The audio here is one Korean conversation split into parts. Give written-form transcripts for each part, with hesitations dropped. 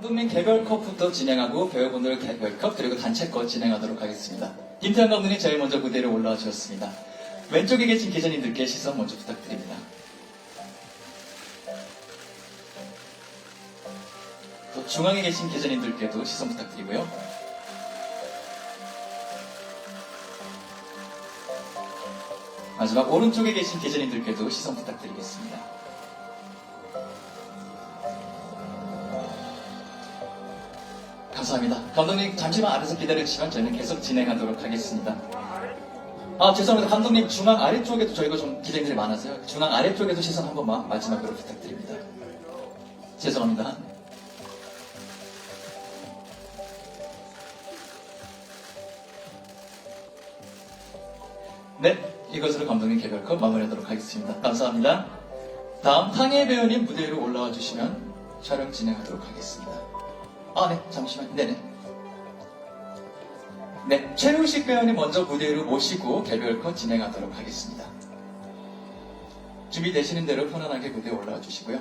감독님 개별컷부터 진행하고 배우분들 개별컷 그리고 단체컷 진행하도록 하겠습니다. 김태환 감독님 제일 먼저 무대로 올라와 주셨습니다. 왼쪽에 계신 기자님들께 시선 먼저 부탁드립니다. 또 중앙에 계신 기자님들께도 시선 부탁드리고요. 마지막 오른쪽에 계신 기자님들께도 시선 부탁드리겠습니다. 감사합니다. 감독님 잠시만 아래서 기다려주시면 저희는 계속 진행하도록 하겠습니다. 죄송합니다. 감독님 중앙 아래쪽에도 저희가 좀 기자님들이 많아서요. 중앙 아래쪽에도 시선 한 번만 마지막으로 부탁드립니다. 죄송합니다. 네, 이것으로 감독님 개별컷 마무리하도록 하겠습니다. 감사합니다. 다음 탕예 배우님 무대 위로 올라와 주시면 촬영 진행하도록 하겠습니다. 네, 잠시만요. 네네. 네, 최우식 배우님 먼저 무대 위로 모시고 개별컷 진행하도록 하겠습니다. 준비되시는 대로 편안하게 무대에 올라와 주시고요.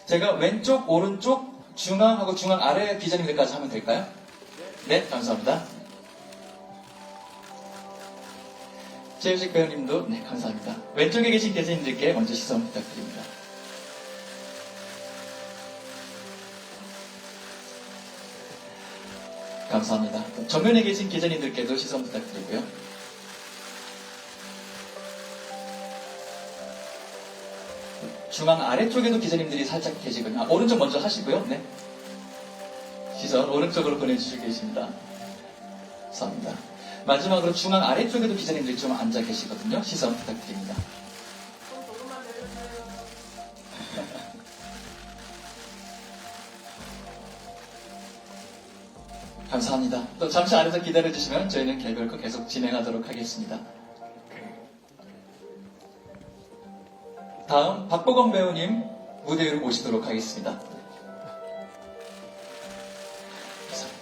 제가 왼쪽, 오른쪽, 중앙하고 중앙 아래 기자님들까지 하면 될까요? 네, 감사합니다. 최우식 배우님도 네, 감사합니다. 왼쪽에 계신 기자님들께 먼저 시선 부탁드립니다. 감사합니다. 정면에 계신 기자님들께도 시선 부탁드리고요. 중앙 아래쪽에도 기자님들이 살짝 계시군요. 오른쪽 먼저 하시고요. 네. 시선 오른쪽으로 보내주시고 계십니다. 감사합니다. 마지막으로 중앙 아래쪽에도 기자님들이 좀 앉아 계시거든요. 시선 부탁드립니다. 감사합니다. 또 잠시 아래서 기다려주시면 저희는 개별컷 계속 진행하도록 하겠습니다. 다음 박보검 배우님 무대 위로 모시도록 하겠습니다. 감사합니다.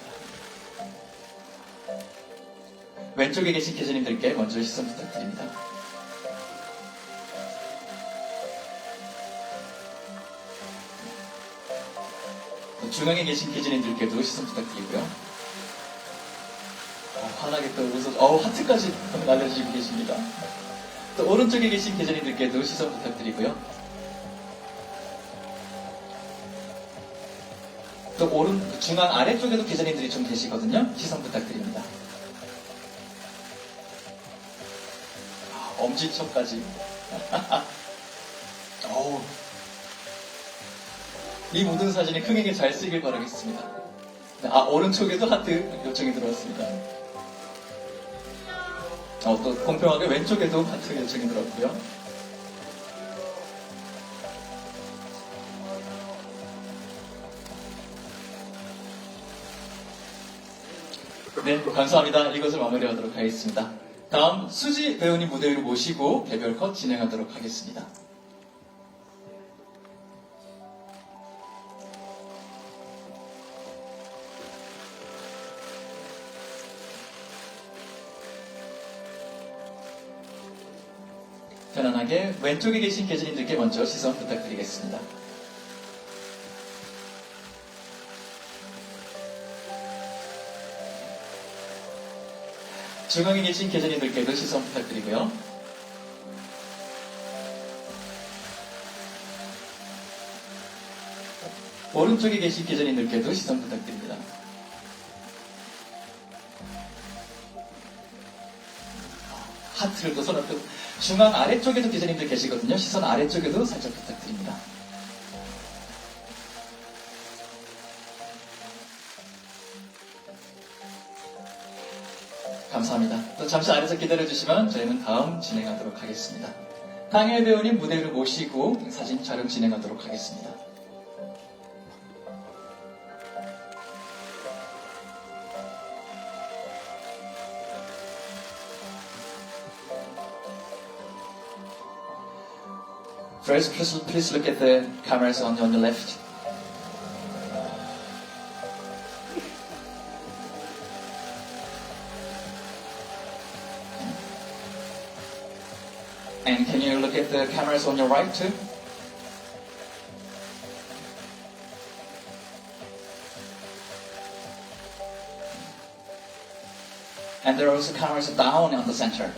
왼쪽에 계신 기자님들께 먼저 시선 부탁드립니다. 중앙에 계신 기자님들께도 시선 부탁드리고요. 환하게 또 웃어서 하트까지 날려주시고 계십니다. 또 오른쪽에 계신 기자님들께도 시선 부탁드리고요. 또 중앙 아래쪽에도 기자님들이 좀 계시거든요. 시선 부탁드립니다. 엄지척까지. 이 모든 사진이 흥행에 잘 쓰길 바라겠습니다. 오른쪽에도 하트 요청이 들어왔습니다. 또 공평하게 왼쪽에도 하트 요청이 들어왔고요. 네, 감사합니다. 이것을 마무리하도록 하겠습니다. 다음 수지 배우님 무대 위로 모시고 개별컷 진행하도록 하겠습니다. 편안하게 왼쪽에 계신 기자님들께 먼저 시선 부탁드리겠습니다. 중앙에 계신 기자님들께도 시선 부탁드리고요. 오른쪽에 계신 기자님들께도 시선 부탁드립니다. 하트를 또 손 앞에 중앙 아래쪽에도 기자님들 계시거든요. 시선 아래쪽에도 살짝 부탁드립니다. 감사합니다. 또 잠시 아래서 기다려주시면 저희는 다음 진행하도록 하겠습니다. 탕예 배우님 무대 위로 모시고 사진 촬영 진행하도록 하겠습니다. First, please look at the cameras on your left. And can you look at the cameras on your right too? And there are also cameras down on the center.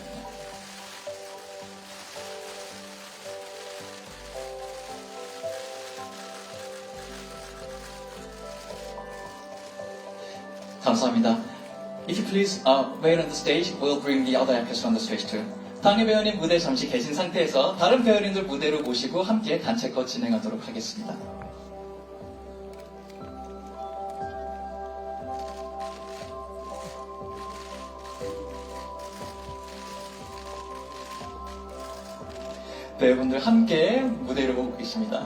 감사합니다. If you please wait on the stage, we'll bring the other actors on the stage too. 당의 배우님 무대에 잠시 계신 상태에서 다른 배우님들 무대로 모시고 함께 단체컷 진행하도록 하겠습니다. 배우분들 함께 무대로 오고 계십니다.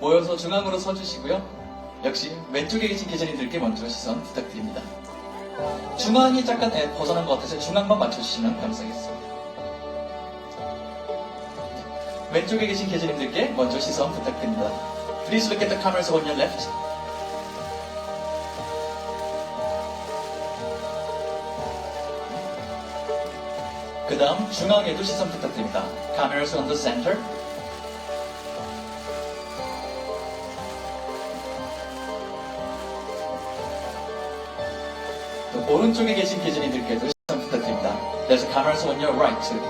모여서 중앙으로 서주시고요. 역시 왼쪽에 계신 기자님들께 먼저 시선 부탁드립니다. 중앙이 잠깐 벗어난 것 같아서 중앙만 맞춰주시면 감사하겠습니다. 왼쪽에 계신 기자님들께 먼저 시선 부탁드립니다. Please look at the cameras on your left. 그 다음 중앙에도 시선 부탁드립니다. Cameras on the center. 또 오른쪽에 계신 기자님들께도 시선 부탁드립니다. There's cameras on your right too.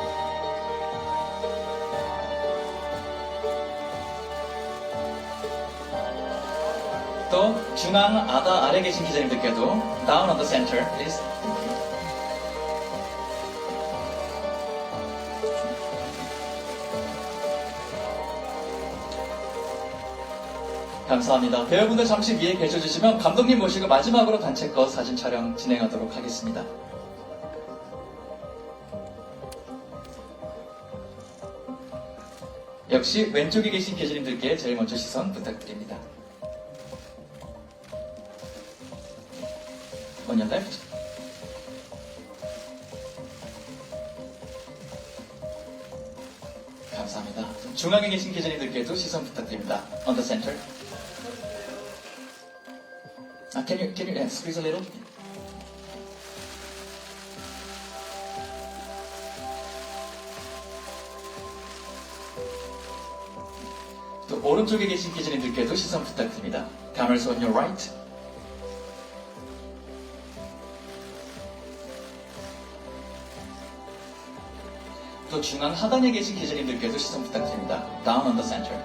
또 중앙 아래 계신 기자님들께도 Down on the center, please. 감사합니다. 배우분들 잠시 위에 계셔주시면 감독님 모시고 마지막으로 단체컷 사진 촬영 진행하도록 하겠습니다. 역시 왼쪽에 계신 기자님들께 제일 먼저 시선 부탁드립니다. On your left. 감사합니다. 중앙에 계신 기자님들께도 시선 부탁드립니다. On the center. Can you squeeze a little? 또 오른쪽에 계신 기자님들께도 시선 부탁드립니다. Cameras on your right. 또 중앙 하단에 계신 기자님들께도 시선 부탁드립니다. Down on the center.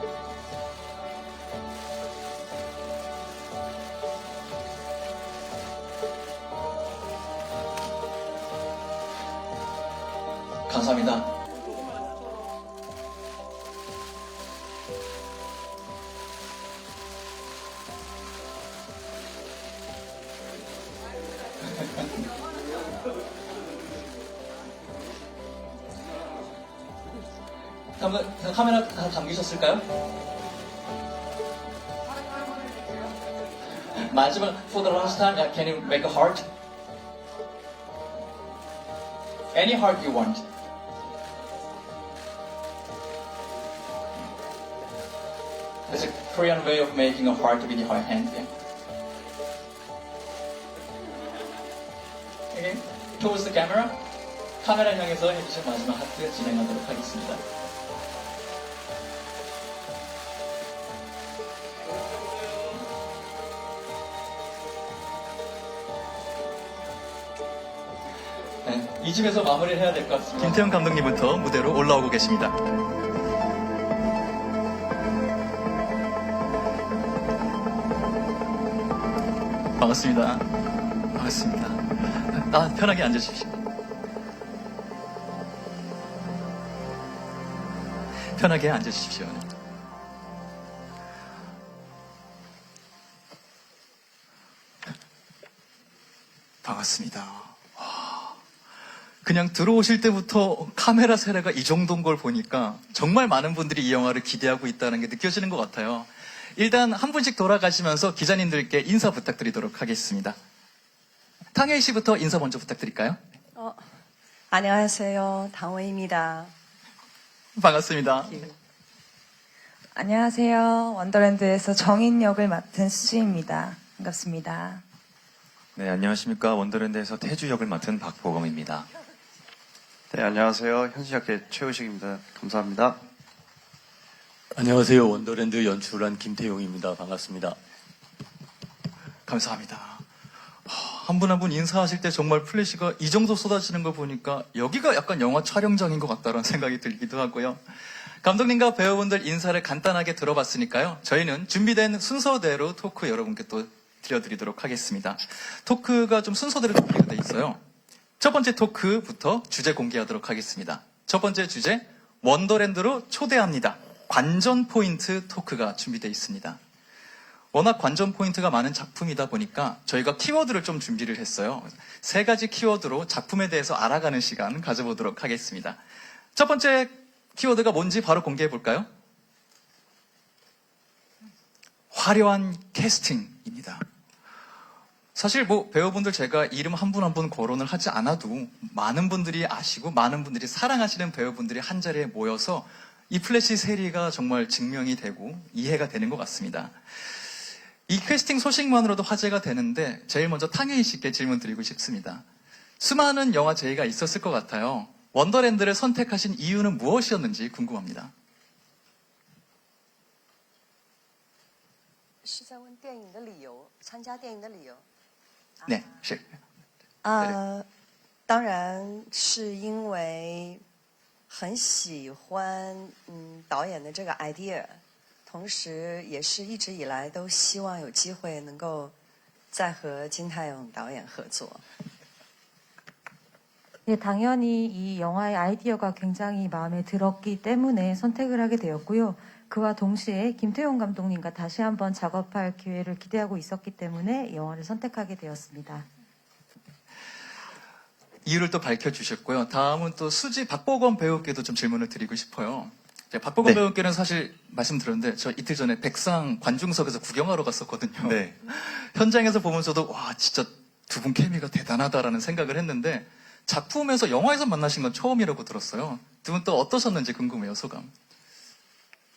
감사합니다. 카메라 다 담기셨을까요? 마지막, for the last time, can you make a heart? Any heart you want. There's a Korean way of making a heart with your hand. Yeah. Okay. Towards the camera. 카메라 향해서 해주신 마지막 하트 진행하도록 하겠습니다. 네, 이쯤에서 마무리를 해야 될 것 같습니다. 김태형 감독님부터 무대로 올라오고 계십니다. 반갑습니다. 반갑습니다. 편하게 앉으십시오. 편하게 앉으십시오. 반갑습니다. 그냥 들어오실 때부터 카메라 세례가 이 정도인 걸 보니까 정말 많은 분들이 이 영화를 기대하고 있다는 게 느껴지는 것 같아요. 일단 한 분씩 돌아가시면서 기자님들께 인사 부탁드리도록 하겠습니다. 탕혜이 씨부터 인사 먼저 부탁드릴까요? 안녕하세요. 당호입니다. 반갑습니다. 안녕하세요. 원더랜드에서 정인 역을 맡은 수지입니다. 반갑습니다. 네, 안녕하십니까. 원더랜드에서 태주 역을 맡은 박보검입니다. 네, 안녕하세요. 현시학회 최우식입니다. 감사합니다. 안녕하세요. 원더랜드 연출한 김태용입니다. 반갑습니다. 감사합니다. 한 분 한 분 인사하실 때 정말 플래시가 이 정도 쏟아지는 거 보니까 여기가 약간 영화 촬영장인 것 같다라는 생각이 들기도 하고요. 감독님과 배우분들 인사를 간단하게 들어봤으니까요. 저희는 준비된 순서대로 토크 여러분께 또 들려드리도록 하겠습니다. 토크가 좀 순서대로 준비가 돼 있어요. 첫 번째 토크부터 주제 공개하도록 하겠습니다. 첫 번째 주제, 원더랜드로 초대합니다. 관전 포인트 토크가 준비되어 있습니다. 워낙 관전 포인트가 많은 작품이다 보니까 저희가 키워드를 좀 준비를 했어요. 3가지 키워드로 작품에 대해서 알아가는 시간 가져보도록 하겠습니다. 첫 번째 키워드가 뭔지 바로 공개해 볼까요? 화려한 캐스팅입니다. 사실 뭐 배우분들 제가 이름 한 분 한 분 거론을 하지 않아도 많은 분들이 아시고 많은 분들이 사랑하시는 배우분들이 한 자리에 모여서 이 플래시 세리가 정말 증명이 되고 이해가 되는 것 같습니다. 이 캐스팅 소식만으로도 화제가 되는데 제일 먼저 탕혜희 씨께 질문 드리고 싶습니다. 수많은 영화 제의가 있었을 것 같아요. 원더랜드를 선택하신 이유는 무엇이었는지 궁금합니다. 是在问电影的理由，参加电影的理由。 네, 실. 当然是因为很喜欢导演的这个 idea， 同时也是一直以来都希望有机会能够再和金泰勇导演合作。 네, 당연히 이 영화의 아이디어가 굉장히 마음에 들었기 때문에 선택을 하게 되었고요. 그와 동시에 김태용 감독님과 다시 한번 작업할 기회를 기대하고 있었기 때문에 이 영화를 선택하게 되었습니다. 이유를 또 밝혀주셨고요. 다음은 또 수지 박보검 배우께도 좀 질문을 드리고 싶어요. 박보검 네. 배우께는 사실 말씀드렸는데 저 이틀 전에 백상 관중석에서 구경하러 갔었거든요. 네. 현장에서 보면서도 와 진짜 두 분 케미가 대단하다라는 생각을 했는데 작품에서 영화에서 만나신 건 처음이라고 들었어요. 두 분 또 어떠셨는지 궁금해요, 소감.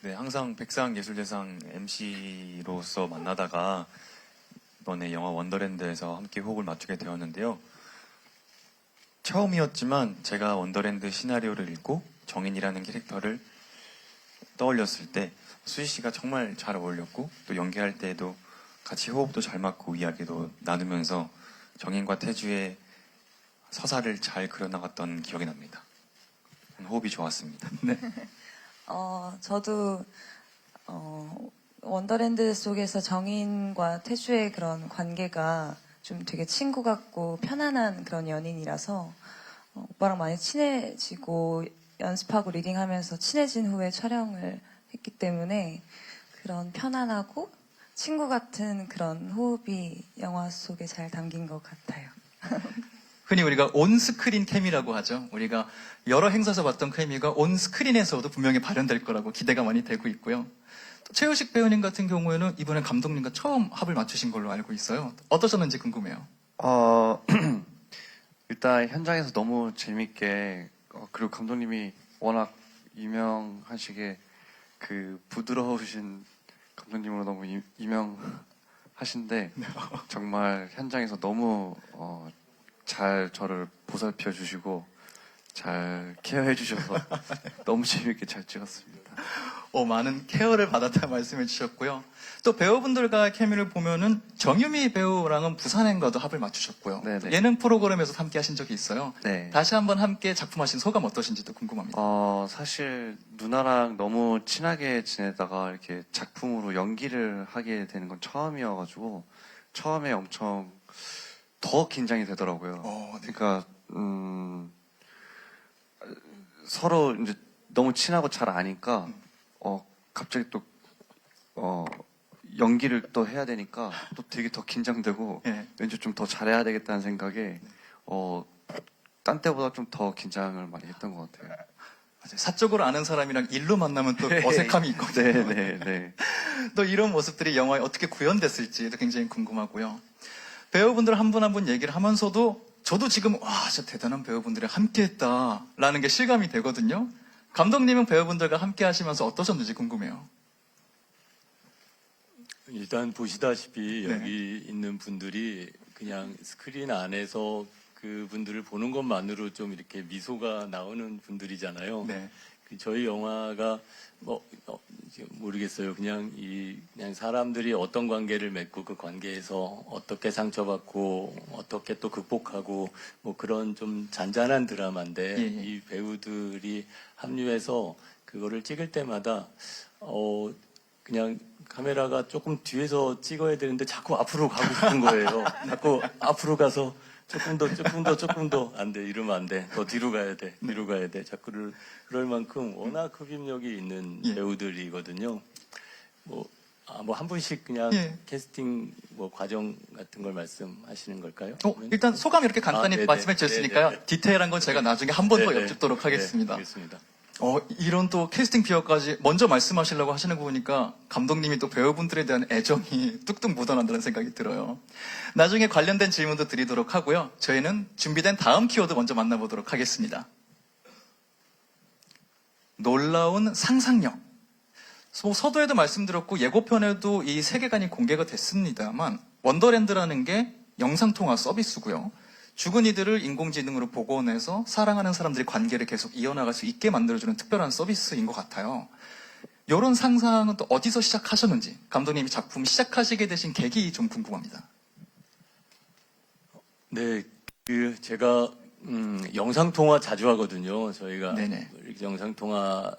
네, 항상 백상예술대상 MC로서 만나다가 이번에 영화 원더랜드에서 함께 호흡을 맞추게 되었는데요. 처음이었지만 제가 원더랜드 시나리오를 읽고 정인이라는 캐릭터를 떠올렸을 때 수지 씨가 정말 잘 어울렸고 또 연기할 때에도 같이 호흡도 잘 맞고 이야기도 나누면서 정인과 태주의 서사를 잘 그려나갔던 기억이 납니다. 호흡이 좋았습니다. 네. 저도 원더랜드 속에서 정인과 태주의 그런 관계가 좀 되게 친구 같고 편안한 그런 연인이라서 오빠랑 많이 친해지고 연습하고 리딩하면서 친해진 후에 촬영을 했기 때문에 그런 편안하고 친구 같은 그런 호흡이 영화 속에 잘 담긴 것 같아요. 흔히 우리가 온스크린 케미라고 하죠. 우리가 여러 행사에서 봤던 케미가 온스크린에서도 분명히 발현될 거라고 기대가 많이 되고 있고요. 또 최우식 배우님 같은 경우에는 이번에 감독님과 처음 합을 맞추신 걸로 알고 있어요. 어떠셨는지 궁금해요. 일단 현장에서 너무 재밌게 그리고 감독님이 워낙 유명하시게 그 부드러우신 감독님으로 너무 유명하신데 정말 현장에서 너무 잘 저를 보살펴 주시고 잘 케어해 주셔서 너무 재밌게 잘 찍었습니다. 많은 케어를 받았다 말씀해 주셨고요. 또 배우분들과 케미를 보면은 정유미 배우랑은 부산행과도 합을 맞추셨고요. 네네. 예능 프로그램에서 함께 하신 적이 있어요. 네. 다시 한번 함께 작품하신 소감 어떠신지도 궁금합니다. 사실 누나랑 너무 친하게 지내다가 이렇게 작품으로 연기를 하게 되는 건 처음이어가지고 처음에 엄청 더 긴장이 되더라고요. 네. 그러니까 서로 이제 너무 친하고 잘 아니까 갑자기 또 연기를 또 해야 되니까 또 되게 더 긴장되고 네. 왠지 좀 더 잘해야 되겠다는 생각에 딴 때보다 좀 더 긴장을 많이 했던 것 같아요. 맞아요. 사적으로 아는 사람이랑 일로 만나면 또 어색함이 있거든요. 네. 또 이런 모습들이 영화에 어떻게 구현됐을지도 굉장히 궁금하고요. 배우분들 한 분 한 분 얘기를 하면서도 저도 지금 와 진짜 대단한 배우분들이 함께했다라는 게 실감이 되거든요. 감독님은 배우분들과 함께 하시면서 어떠셨는지 궁금해요. 일단 보시다시피 네. 여기 있는 분들이 그냥 스크린 안에서 그 분들을 보는 것만으로 좀 이렇게 미소가 나오는 분들이잖아요. 네. 저희 영화가 모르겠어요. 그냥 사람들이 어떤 관계를 맺고 그 관계에서 어떻게 상처받고 어떻게 또 극복하고 뭐 그런 좀 잔잔한 드라마인데 예, 예. 이 배우들이 합류해서 그거를 찍을 때마다 그냥 카메라가 조금 뒤에서 찍어야 되는데 자꾸 앞으로 가고 싶은 거예요. 자꾸 앞으로 가서 조금 더 안 돼. 이러면 안 돼. 더 뒤로 가야 돼. 뒤로 가야 돼. 자꾸 그럴 만큼 워낙 흡입력이 있는 예. 배우들이거든요. 뭐 한 분씩 그냥 예. 캐스팅 뭐 과정 같은 걸 말씀하시는 걸까요? 일단 소감 이렇게 간단히 네네. 말씀해 주셨으니까요. 네네. 디테일한 건 제가 나중에 한 번 더 네네. 여쭙도록 하겠습니다. 네, 알겠습니다. 이런 또 캐스팅 비어까지 먼저 말씀하시려고 하시는 거 보니까 감독님이 또 배우분들에 대한 애정이 뚝뚝 묻어난다는 생각이 들어요. 나중에 관련된 질문도 드리도록 하고요. 저희는 준비된 다음 키워드 먼저 만나보도록 하겠습니다. 놀라운 상상력. 서두에도 말씀드렸고 예고편에도 이 세계관이 공개가 됐습니다만 원더랜드라는 게 영상통화 서비스고요. 죽은 이들을 인공지능으로 복원해서 사랑하는 사람들이 관계를 계속 이어나갈 수 있게 만들어주는 특별한 서비스인 것 같아요. 이런 상상은 또 어디서 시작하셨는지, 감독님이 작품 시작하시게 되신 계기 좀 궁금합니다. 네, 제가 영상 통화 자주 하거든요. 저희가 네네. 이렇게 영상 통화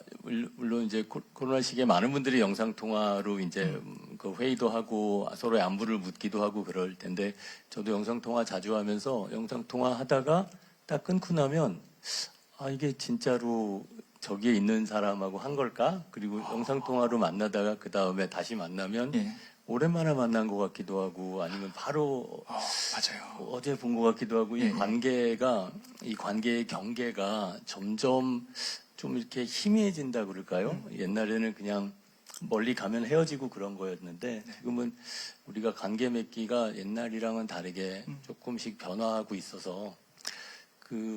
물론 이제 코로나 시기에 많은 분들이 영상 통화로 이제 그 회의도 하고 서로의 안부를 묻기도 하고 그럴 텐데 저도 영상 통화 자주 하면서 영상 통화 하다가 딱 끊고 나면 이게 진짜로 저기에 있는 사람하고 한 걸까? 그리고 영상 통화로 만나다가 그 다음에 다시 만나면 예. 오랜만에 만난 것 같기도 하고 아니면 바로 맞아요. 어제 본 것 같기도 하고 예, 이 관계의 경계가 점점 좀 이렇게 희미해진다 그럴까요? 옛날에는 그냥 멀리 가면 헤어지고 그런 거였는데 지금은 우리가 관계 맺기가 옛날이랑은 다르게 조금씩 변화하고 있어서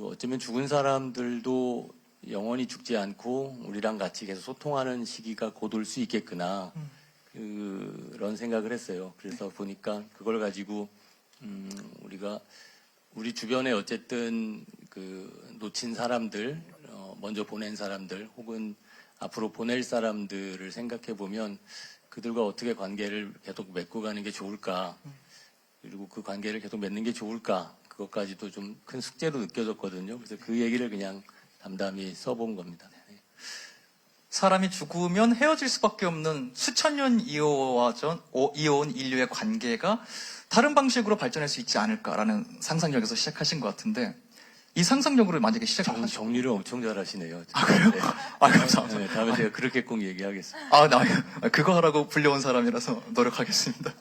어쩌면 죽은 사람들도 영원히 죽지 않고 우리랑 같이 계속 소통하는 시기가 곧 올 수 있겠구나. 그런 생각을 했어요. 그래서 보니까 그걸 가지고 우리가 우리 주변에 어쨌든 놓친 사람들, 먼저 보낸 사람들, 혹은 앞으로 보낼 사람들을 생각해 보면 그들과 어떻게 관계를 계속 맺고 가는 게 좋을까, 그리고 그 관계를 계속 맺는 게 좋을까, 그것까지도 좀 큰 숙제로 느껴졌거든요. 그래서 그 얘기를 그냥 담담히 써본 겁니다. 사람이 죽으면 헤어질 수밖에 없는 수천 년 이어온 인류의 관계가 다른 방식으로 발전할 수 있지 않을까라는 상상력에서 시작하신 것 같은데 이 상상력으로 만약에 시작을 하시면 정리를 엄청 잘하시네요. 그래요? 네. 감사합니다. 네, 다음에 제가 그렇게 꼭 얘기하겠습니다. 그거 하라고 불려온 사람이라서 노력하겠습니다.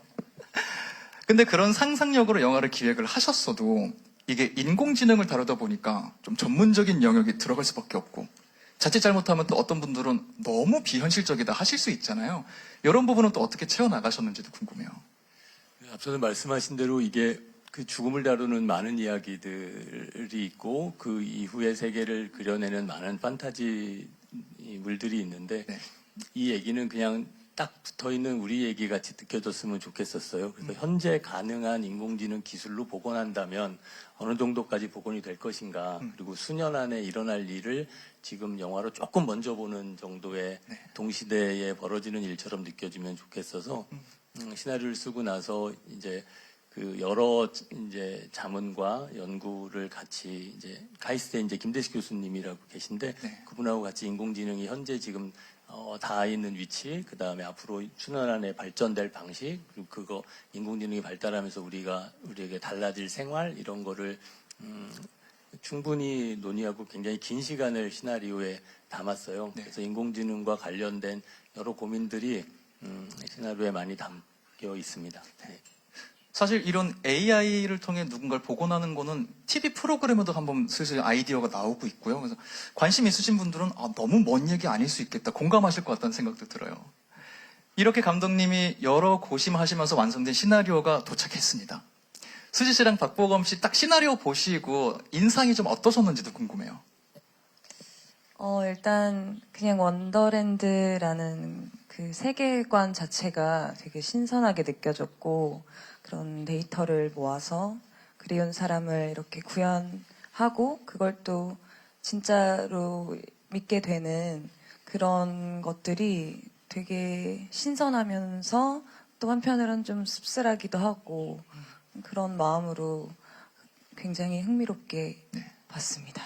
근데 그런 상상력으로 영화를 기획을 하셨어도 이게 인공지능을 다루다 보니까 좀 전문적인 영역이 들어갈 수밖에 없고 자칫 잘못하면 또 어떤 분들은 너무 비현실적이다 하실 수 있잖아요. 이런 부분은 또 어떻게 채워나가셨는지도 궁금해요. 앞서서 말씀하신 대로 이게 그 죽음을 다루는 많은 이야기들이 있고 그 이후의 세계를 그려내는 많은 판타지 물들이 있는데 네. 이 얘기는 그냥 딱 붙어있는 우리 얘기 같이 느껴졌으면 좋겠었어요. 그래서 현재 가능한 인공지능 기술로 복원한다면 어느 정도까지 복원이 될 것인가, 그리고 수년 안에 일어날 일을 지금 영화로 조금 먼저 보는 정도의 동시대에 벌어지는 일처럼 느껴지면 좋겠어서 시나리오를 쓰고 나서 이제 여러 이제 자문과 연구를 같이 이제 카이스트에 이제 김대식 교수님이라고 계신데 그분하고 같이 인공지능이 현재 지금 닿아 있는 위치, 그 다음에 앞으로 수년 안에 발전될 방식, 그리고 그거 인공지능이 발달하면서 우리에게 달라질 생활 이런 거를 충분히 논의하고 굉장히 긴 시간을 시나리오에 담았어요. 그래서 인공지능과 관련된 여러 고민들이 시나리오에 많이 담겨 있습니다. 네. 사실 이런 AI를 통해 누군가를 복원하는 거는 TV 프로그램에도 한번 슬슬 아이디어가 나오고 있고요. 그래서 관심 있으신 분들은 너무 먼 얘기 아닐 수 있겠다, 공감하실 것 같다는 생각도 들어요. 이렇게 감독님이 여러 고심하시면서 완성된 시나리오가 도착했습니다. 수지 씨랑 박보검 씨 딱 시나리오 보시고 인상이 좀 어떠셨는지도 궁금해요. 일단 그냥 원더랜드라는 그 세계관 자체가 되게 신선하게 느껴졌고 그런 데이터를 모아서 그리운 사람을 이렇게 구현하고 그걸 또 진짜로 믿게 되는 그런 것들이 되게 신선하면서 또 한편으로는 좀 씁쓸하기도 하고 그런 마음으로 굉장히 흥미롭게 봤습니다.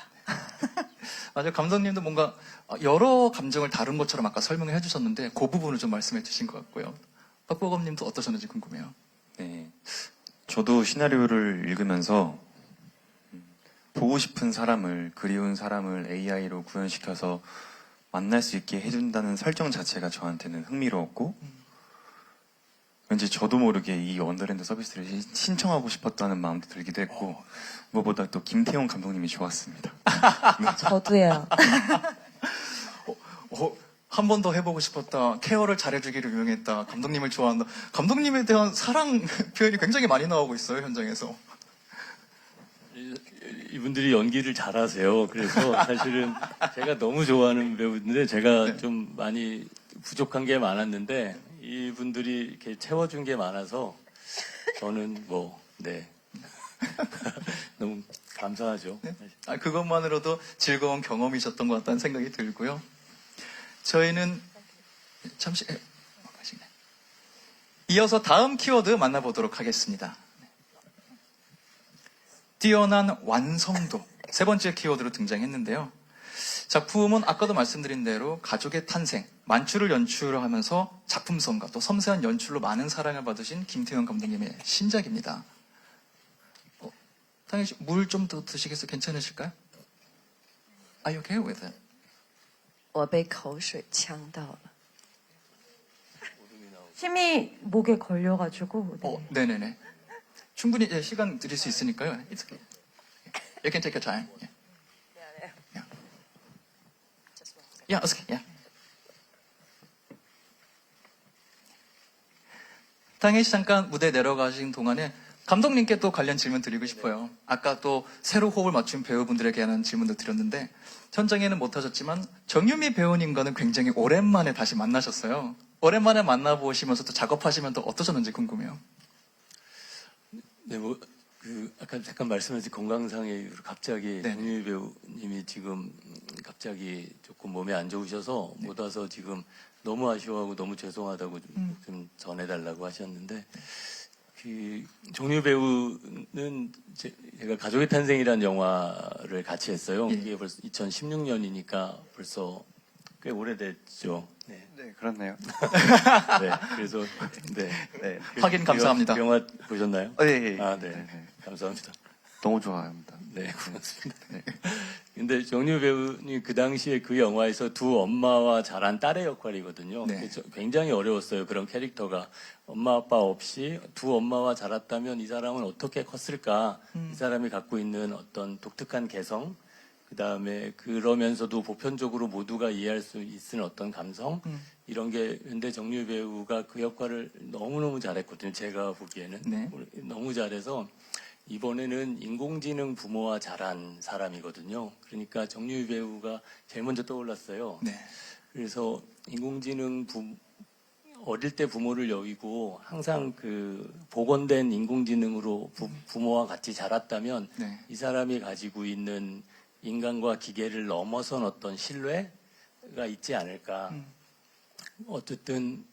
맞아요. 감독님도 뭔가 여러 감정을 다룬 것처럼 아까 설명을 해주셨는데 그 부분을 좀 말씀해 주신 것 같고요. 박보검님도 어떠셨는지 궁금해요. 네. 저도 시나리오를 읽으면서 보고 싶은 사람을, 그리운 사람을 AI로 구현시켜서 만날 수 있게 해준다는 설정 자체가 저한테는 흥미로웠고, 왠지 저도 모르게 이 원더랜드 서비스를 신청하고 싶었다는 마음도 들기도 했고, 무엇보다 또 김태용 감독님이 좋았습니다. 저도요. 한 번 더 해보고 싶었다. 케어를 잘해주기로 유명했다. 감독님을 좋아한다. 감독님에 대한 사랑 표현이 굉장히 많이 나오고 있어요, 현장에서. 이분들이 연기를 잘하세요. 그래서 사실은 제가 너무 좋아하는 배우인데 제가 네. 좀 많이 부족한 게 많았는데 이분들이 이렇게 채워준 게 많아서 저는 너무 감사하죠. 네? 그것만으로도 즐거운 경험이셨던 것 같다는 생각이 들고요. 저희는 잠시 이어서 다음 키워드 만나보도록 하겠습니다. 뛰어난 완성도, 세 번째 키워드로 등장했는데요. 작품은 아까도 말씀드린 대로 가족의 탄생, 만추를 연출하면서 작품성과 또 섬세한 연출로 많은 사랑을 받으신 김태형 감독님의 신작입니다. 당연히 물 좀 더 드시겠어요? 괜찮으실까요? Are you okay with it? 我被口水呛到了。 침이 목에 걸려가지고. 네. 네네네. 충분히 시간 드릴 수 있으니까요. It's okay. You can take your time. Yeah. Yeah, it's okay. Yeah. 당연히 잠깐 무대 내려가신 동안에 감독님께 또 관련 질문 드리고 싶어요. 아까 또 새로 호흡을 맞춘 배우분들에게 하는 질문도 드렸는데 현장에는 못하셨지만 정유미 배우님과는 굉장히 오랜만에 다시 만나셨어요. 오랜만에 만나보시면서 또 작업하시면 또 어떠셨는지 궁금해요. 네, 아까 잠깐 말씀하신 건강상의 이유로 갑자기 네네. 정유미 배우님이 지금 갑자기 조금 몸이 안 좋으셔서 못 와서 지금 너무 아쉬워하고 너무 죄송하다고 좀 전해달라고 하셨는데 정유미 배우는 제가 가족의 탄생이라는 영화를 같이 했어요. 예. 이게 벌써 2016년이니까 벌써 꽤 오래됐죠. 네. 네, 그렇네요. 네, 그래서 네. 네. 확인 감사합니다. 그 영화 보셨나요? 네, 아, 네. 감사합니다. 너무 좋아합니다. 네, 고맙습니다. 네. 근데 정유 배우님 그 당시에 그 영화에서 두 엄마와 자란 딸의 역할이거든요. 네. 그래서 굉장히 어려웠어요. 그런 캐릭터가. 엄마 아빠 없이 두 엄마와 자랐다면 이 사람은 어떻게 컸을까? 이 사람이 갖고 있는 어떤 독특한 개성, 그 다음에 그러면서도 보편적으로 모두가 이해할 수 있는 어떤 감성, 이런 게 근데 정유 배우가 그 역할을 너무너무 잘했거든요. 제가 보기에는. 네. 너무 잘해서 이번에는 인공지능 부모와 자란 사람이거든요. 그러니까 정유희 배우가 제일 먼저 떠올랐어요. 네. 그래서 인공지능 어릴 때 부모를 여기고 항상 그 복원된 인공지능으로 부모와 같이 자랐다면 네. 이 사람이 가지고 있는 인간과 기계를 넘어선 어떤 신뢰가 있지 않을까. 어쨌든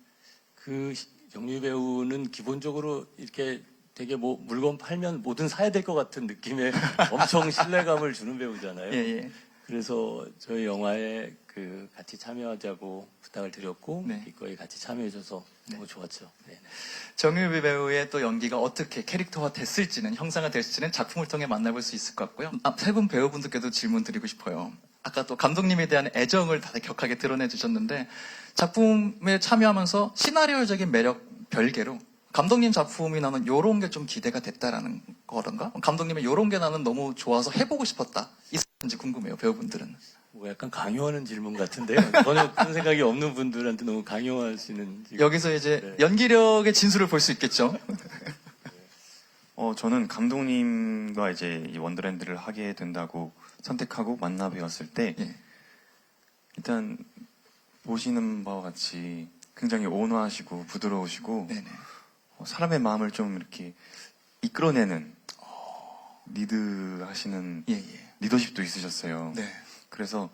그 정유희 배우는 기본적으로 이렇게 되게 물건 팔면 뭐든 사야 될 것 같은 느낌의 엄청 신뢰감을 주는 배우잖아요. 예, 예. 그래서 저희 영화에 같이 참여하자고 부탁을 드렸고 네. 기꺼이 같이 참여해줘서 너무 좋았죠. 네. 정유미 배우의 또 연기가 어떻게 캐릭터화 됐을지는, 형상화 됐을지는 작품을 통해 만나볼 수 있을 것 같고요. 세 분 배우분들께도 질문 드리고 싶어요. 아까 또 감독님에 대한 애정을 다들 격하게 드러내 주셨는데 작품에 참여하면서 시나리오적인 매력 별개로 감독님 작품이 나는 요런 게 좀 기대가 됐다라는 거던가? 감독님의 요런 게 나는 너무 좋아서 해보고 싶었다. 있었는지 궁금해요, 배우분들은. 뭐 약간 강요하는 질문 같은데요. 전혀 그런 생각이 없는 분들한테 너무 강요하시는. 여기서 이제 네. 연기력의 진수를 볼 수 있겠죠. 저는 감독님과 이제 이 원더랜드를 하게 된다고 선택하고 만나 뵈었을 때 예. 일단 보시는 바와 같이 굉장히 온화하시고 부드러우시고 네네. 사람의 마음을 좀 이렇게 이끌어내는 리드하시는 예, 예. 리더십도 있으셨어요. 네. 그래서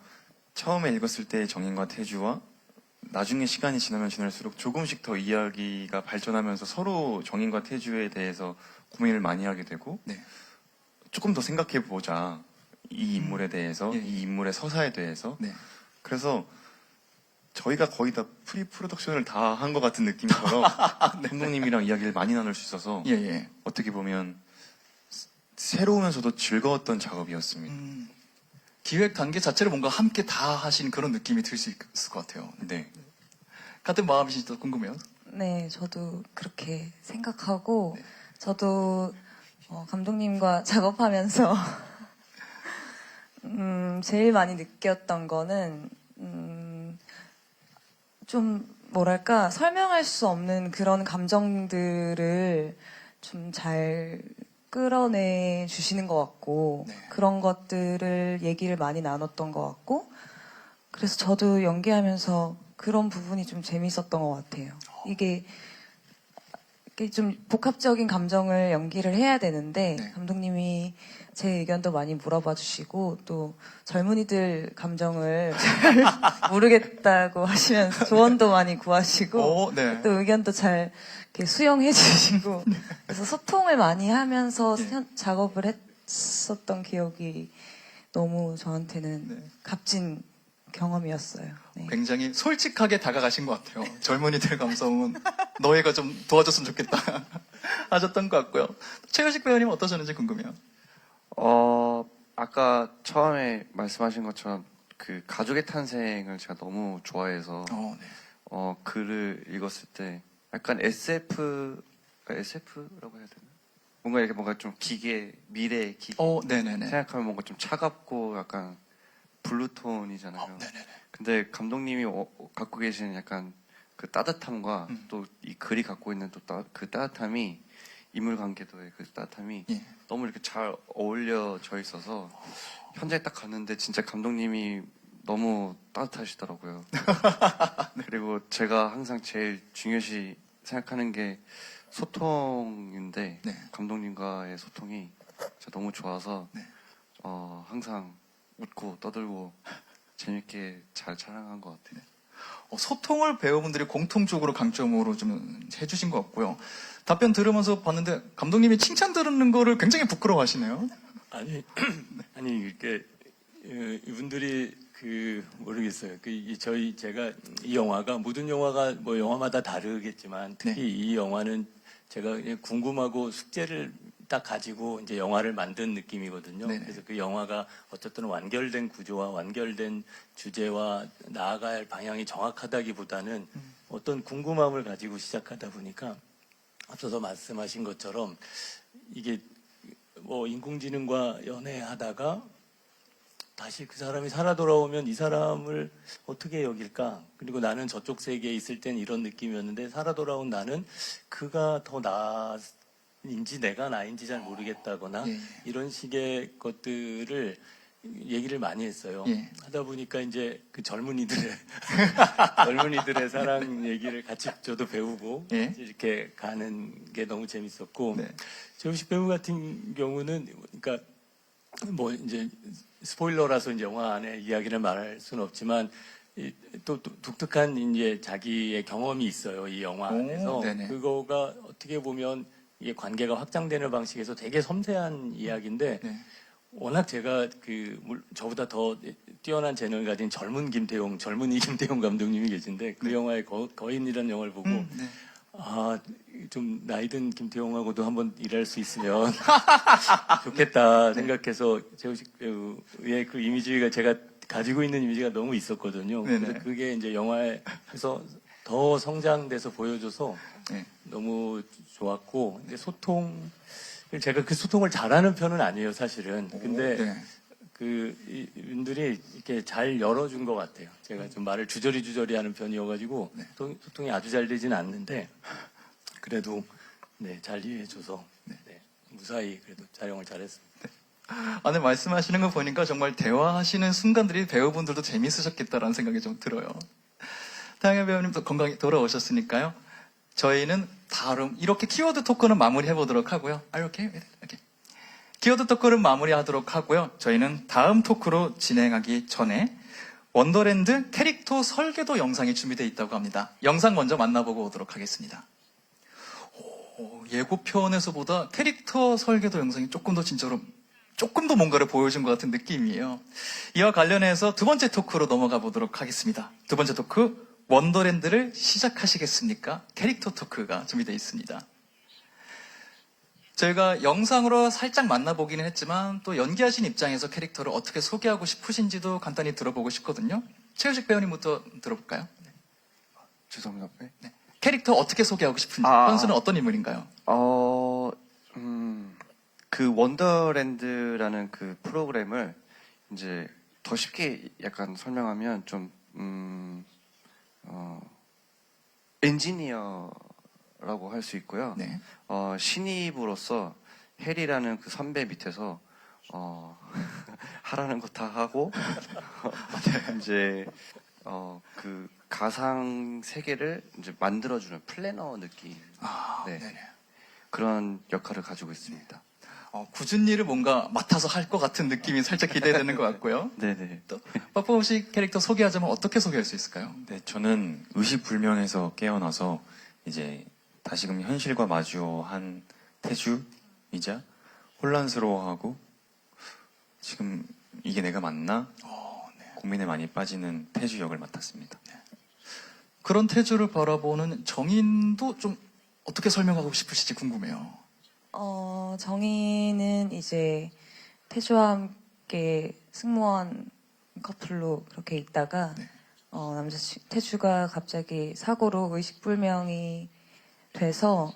처음에 읽었을 때 정인과 태주와 나중에 시간이 지나면 지날수록 조금씩 더 이야기가 발전하면서 서로 정인과 태주에 대해서 고민을 많이 하게 되고 네. 조금 더 생각해 보자. 이 인물에 대해서, 예. 이 인물의 서사에 대해서. 네. 그래서 저희가 거의 다 프로덕션을 다 한 것 같은 느낌처럼 감독님이랑 이야기를 많이 나눌 수 있어서 예, 예. 어떻게 보면 새로우면서도 즐거웠던 작업이었습니다. 기획 단계 자체를 뭔가 함께 다 하신 그런 느낌이 들 수 있을 것 같아요. 네. 같은 마음이신지 궁금해요. 네, 저도 그렇게 생각하고, 저도 감독님과 작업하면서 제일 많이 느꼈던 거는 좀 뭐랄까 설명할 수 없는 그런 감정들을 좀 잘 끌어내 주시는 것 같고, 네. 그런 것들을 얘기를 많이 나눴던 것 같고, 그래서 저도 연기하면서 그런 부분이 좀 재밌었던 것 같아요. 이게 좀 복합적인 감정을 연기를 해야 되는데, 네. 감독님이 제 의견도 많이 물어봐 주시고, 또 젊은이들 감정을 잘 모르겠다고 하시면서 조언도 많이 구하시고, 네. 또 의견도 잘 이렇게 수용해 주시고, 그래서 소통을 많이 하면서 작업을 했었던 기억이 너무 저한테는 값진 경험이었어요. 네. 굉장히 솔직하게 다가가신 것 같아요. 젊은이들 감성은 너희가 좀 도와줬으면 좋겠다 하셨던 것 같고요. 최효식 배우님 어떠셨는지 궁금해요. 아까 처음에 말씀하신 것처럼 그 가족의 탄생을 제가 너무 좋아해서 네. 글을 읽었을 때 약간 SF라고 해야 되나? 뭔가 이렇게 뭔가 좀 미래 기계 네네네. 생각하면 뭔가 좀 차갑고 약간 블루톤이잖아요. 네네네. 근데 감독님이 갖고 계신 약간 그 따뜻함과 또 이 글이 갖고 있는 또 그 따뜻함이 인물 관계도의 그 따뜻함이 예. 너무 이렇게 잘 어울려져 있어서 현장에 딱 갔는데 진짜 감독님이 너무 따뜻하시더라고요. 그리고 제가 항상 제일 중요시 생각하는 게 소통인데 네. 감독님과의 소통이 진짜 너무 좋아서 네. 항상 웃고 떠들고 재밌게 잘 촬영한 것 같아요. 소통을 배우분들이 공통적으로 강점으로 좀 해주신 것 같고요. 답변 들으면서 봤는데 감독님이 칭찬 들은 거를 굉장히 부끄러워하시네요. 아니 이렇게 이분들이 모르겠어요. 제가 이 영화가 모든 영화가 뭐 영화마다 다르겠지만 특히 네. 이 영화는 제가 그냥 궁금하고 숙제를 딱 가지고 이제 영화를 만든 느낌이거든요. 네네. 그래서 그 영화가 어쨌든 완결된 구조와 완결된 주제와 나아가야 할 방향이 정확하다기보다는 어떤 궁금함을 가지고 시작하다 보니까 앞서서 말씀하신 것처럼 이게 뭐 인공지능과 연애하다가 다시 그 사람이 살아 돌아오면 이 사람을 어떻게 여길까? 그리고 나는 저쪽 세계에 있을 땐 이런 느낌이었는데 살아 돌아온 나는 그가 더 나인지 내가 나인지 잘 모르겠다거나 예. 이런 식의 것들을 얘기를 많이 했어요. 예. 하다 보니까 이제 그 젊은이들의 사랑 얘기를 같이 저도 배우고 예. 이렇게 가는 게 너무 재밌었고 네. 최우식 배우 같은 경우는 그러니까 뭐 이제 스포일러라서 이제 영화 안에 이야기를 말할 수는 없지만 또 독특한 이제 자기의 경험이 있어요. 이 영화 안에서 네네. 그거가 어떻게 보면 이게 관계가 확장되는 방식에서 되게 섬세한 이야기인데 네. 워낙 제가 저보다 더 뛰어난 재능을 가진 젊은이 김태용 감독님이 계신데 그 영화의 거인이라는 영화를 보고 네. 좀 나이든 김태용하고도 한번 일할 수 있으면 좋겠다 생각해서 최우식 배우의 그 이미지가 제가 가지고 있는 이미지가 너무 있었거든요. 네네. 그래서 그게 이제 영화에서 더 성장돼서 보여줘서 네. 너무 좋았고 이제 제가 그 소통을 잘하는 편은 아니에요, 사실은. 근데 네. 이분들이 이렇게 잘 열어준 것 같아요. 제가 좀 말을 주저리 하는 편이어가지고 소통이 아주 잘 되진 않는데 그래도 잘 이해해줘서 무사히 그래도 촬영을 잘했습니다. 안에 말씀하시는 거 보니까 정말 대화하시는 순간들이 배우분들도 재미있으셨겠다라는 생각이 좀 들어요. 태양현 배우님도 건강히 돌아오셨으니까요. 저희는 다음 이렇게 키워드 토크는 마무리해 보도록 하고요. 이렇게 키워드 토크는 마무리하도록 하고요. 저희는 다음 토크로 진행하기 전에 원더랜드 캐릭터 설계도 영상이 준비되어 있다고 합니다. 영상 먼저 만나보고 오도록 하겠습니다. 예고편에서보다 캐릭터 설계도 영상이 조금 더 뭔가를 보여준 것 같은 느낌이에요. 이와 관련해서 두 번째 토크로 넘어가 보도록 하겠습니다. 두 번째 토크, 원더랜드를 시작하시겠습니까? 캐릭터 토크가 준비되어 있습니다. 저희가 영상으로 살짝 만나보기는 했지만 또 연기하신 입장에서 캐릭터를 어떻게 소개하고 싶으신지도 간단히 들어보고 싶거든요. 최우식 배우님부터 들어볼까요? 죄송합니다. 네. 네. 캐릭터 어떻게 소개하고 싶은지, 현수는 어떤 인물인가요? 그 원더랜드라는 그 프로그램을 이제 더 쉽게 약간 설명하면 좀, 엔지니어라고 할 수 있고요. 네. 신입으로서 해리라는 그 선배 밑에서, 하라는 거 다 하고, 이제, 그 가상 세계를 이제 만들어주는 플래너 느낌. 네. 네네. 그런 역할을 가지고 있습니다. 굳은 일을 뭔가 맡아서 할 것 같은 느낌이 살짝 기대되는 것 같고요. 네네. 또 빠뽀씨 캐릭터 소개하자면 어떻게 소개할 수 있을까요? 네, 저는 의식불명에서 깨어나서 이제 다시금 현실과 마주한 태주이자 혼란스러워하고 지금 이게 내가 맞나? 고민에 많이 빠지는 태주 역을 맡았습니다. 그런 태주를 바라보는 정인도 좀 어떻게 설명하고 싶으실지 궁금해요. 정희는 이제 태주와 함께 승무원 커플로 그렇게 있다가 네. 태주가 갑자기 사고로 의식불명이 돼서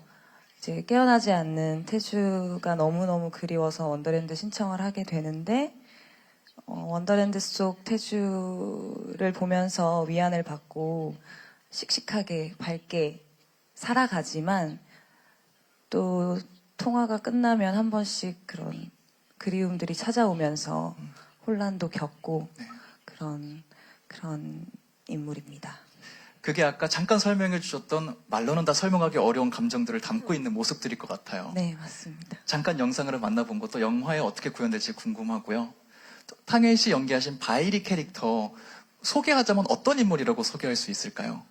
이제 깨어나지 않는 태주가 너무너무 그리워서 원더랜드 신청을 하게 되는데 원더랜드 속 태주를 보면서 위안을 받고 씩씩하게 밝게 살아가지만 또 통화가 끝나면 한 번씩 그런 그리움들이 찾아오면서 혼란도 겪고 그런 인물입니다. 그게 아까 잠깐 설명해 주셨던 말로는 다 설명하기 어려운 감정들을 담고 있는 모습들일 것 같아요. 네, 맞습니다. 잠깐 영상을 만나본 것도 영화에 어떻게 구현될지 궁금하고요. 또 탕웨이 씨 연기하신 바이리 캐릭터 소개하자면 어떤 인물이라고 소개할 수 있을까요?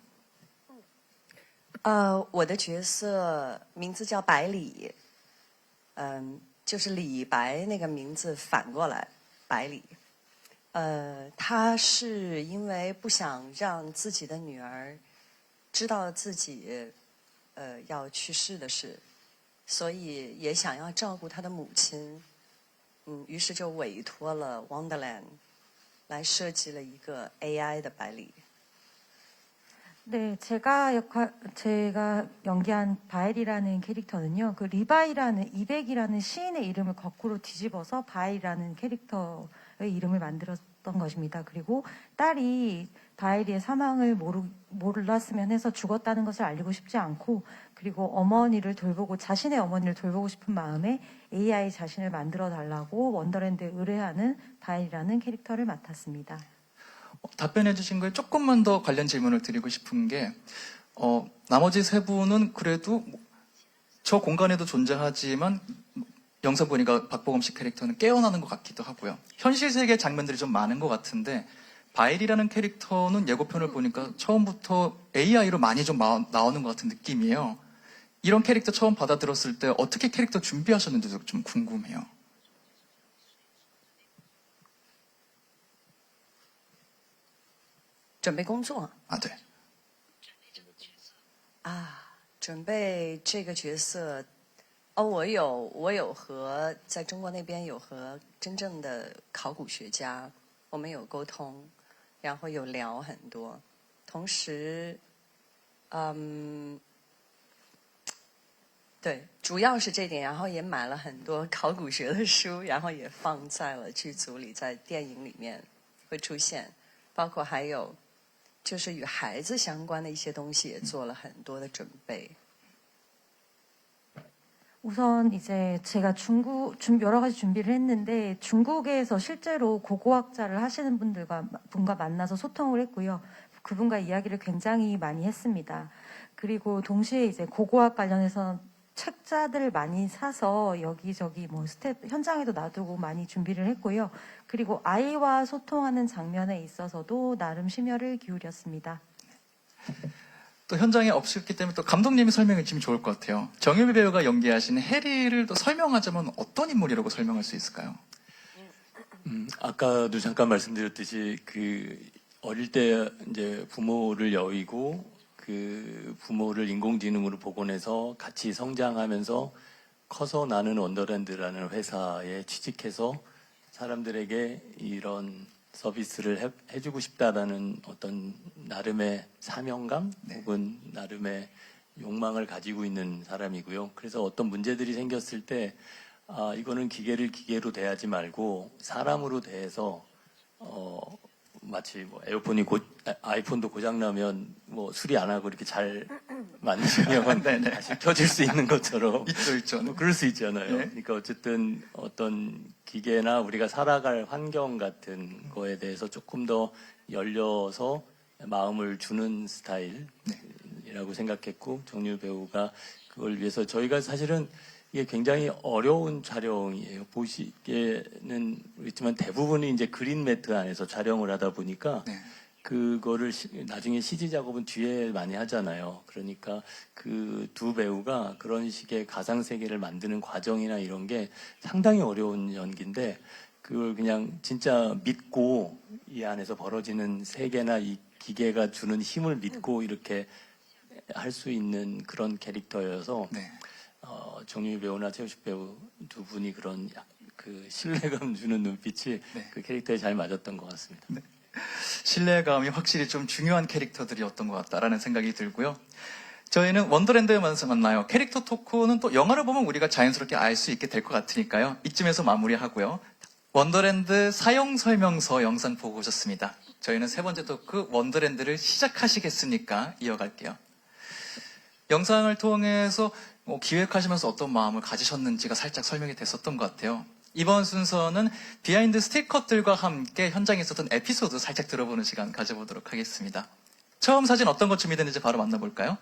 我的角色名字叫百里，就是李白那个名字反过来，百里。他是因为不想让自己的女儿知道自己要去世的事，所以也想要照顾他的母亲，于是就委托了 Wonderland 来设计了一个 AI 的百里。 네, 제가 연기한 바일이라는 캐릭터는요, 그 리바이라는 이백이라는 시인의 이름을 거꾸로 뒤집어서 바일이라는 캐릭터의 이름을 만들었던 것입니다. 그리고 딸이 바일이의 사망을 몰랐으면 해서 죽었다는 것을 알리고 싶지 않고, 그리고 자신의 어머니를 돌보고 싶은 마음에 AI 자신을 만들어 달라고 원더랜드에 의뢰하는 바일이라는 캐릭터를 맡았습니다. 답변해 주신 거에 조금만 더 관련 질문을 드리고 싶은 게 나머지 세 분은 그래도 저 공간에도 존재하지만 영상 보니까 박보검 씨 캐릭터는 깨어나는 것 같기도 하고요. 현실 세계 장면들이 좀 많은 것 같은데 바일이라는 캐릭터는 예고편을 보니까 처음부터 AI로 많이 좀 나오는 것 같은 느낌이에요. 이런 캐릭터 처음 받아들었을 때 어떻게 캐릭터 준비하셨는지도 좀 궁금해요. 准备工作 네. 准备这个角色，我有和在中国那边有和真正的考古学家，我们有沟通，然后有聊很多，同时，对，主要是这点，然后也买了很多考古学的书，然后也放在了剧组里，在电影里面会出现，包括还有。 就是与孩子相关的一些东西也做了很多的准备。 우선 이제 제가 여러 가지 준비를 했는데 중국에서 실제로 고고학자를 하시는 분과 만나서 소통을 했고요. 그분과 이야기를 굉장히 많이 했습니다. 그리고 동시에 이제 고고학 관련해서 탁자들 많이 사서 여기저기 뭐 스텝 현장에도 놔두고 많이 준비를 했고요. 그리고 아이와 소통하는 장면에 있어서도 나름 심혈을 기울였습니다. 또 현장에 없었기 때문에 또 감독님이 설명해 주시면 좋을 것 같아요. 정유미 배우가 연기하신 해리를 또 설명하자면 어떤 인물이라고 설명할 수 있을까요? 아까도 잠깐 말씀드렸듯이 그 어릴 때 이제 부모를 여의고 그 부모를 인공지능으로 복원해서 같이 성장하면서 커서 나는 원더랜드라는 회사에 취직해서 사람들에게 이런 서비스를 해주고 싶다라는 어떤 나름의 사명감 혹은 나름의 욕망을 가지고 있는 사람이고요. 그래서 어떤 문제들이 생겼을 때 이거는 기계를 기계로 대하지 말고 사람으로 대해서 마치 뭐 아이폰도 고장 나면 뭐 수리 안 하고 이렇게 잘 만지면 다시 켜질 수 있는 것처럼 있죠. 뭐 그럴 수 있잖아요. 네. 그러니까 어쨌든 어떤 기계나 우리가 살아갈 환경 같은 거에 대해서 조금 더 열려서 마음을 주는 스타일이라고 생각했고 정유 배우가 그걸 위해서 저희가 사실은 이게 굉장히 어려운 촬영이에요. 보시기에는 있지만 대부분이 이제 그린 매트 안에서 촬영을 하다 보니까 네. 그거를 나중에 CG 작업은 뒤에 많이 하잖아요. 그러니까 그 두 배우가 그런 식의 가상 세계를 만드는 과정이나 이런 게 상당히 어려운 연기인데 그걸 그냥 진짜 믿고 이 안에서 벌어지는 세계나 이 기계가 주는 힘을 믿고 이렇게 할 수 있는 그런 캐릭터여서 네. 정유미 배우나 최우식 배우 두 분이 그런 그 신뢰감 주는 눈빛이 네. 그 캐릭터에 잘 맞았던 것 같습니다. 신뢰감이 확실히 좀 중요한 캐릭터들이었던 것 같다라는 생각이 들고요. 저희는 원더랜드에서 만나요. 캐릭터 토크는 또 영화를 보면 우리가 자연스럽게 알 수 있게 될 것 같으니까요. 이쯤에서 마무리하고요. 원더랜드 사용 설명서 영상 보고 오셨습니다. 저희는 세 번째 토크 원더랜드를 시작하시겠습니까? 이어갈게요. 영상을 통해서 기획하시면서 어떤 마음을 가지셨는지가 살짝 설명이 됐었던 것 같아요. 이번 순서는 비하인드 스틸컷들과 함께 현장에 있었던 에피소드 살짝 들어보는 시간 가져보도록 하겠습니다. 처음 사진 어떤 것 준비됐는지 바로 만나볼까요?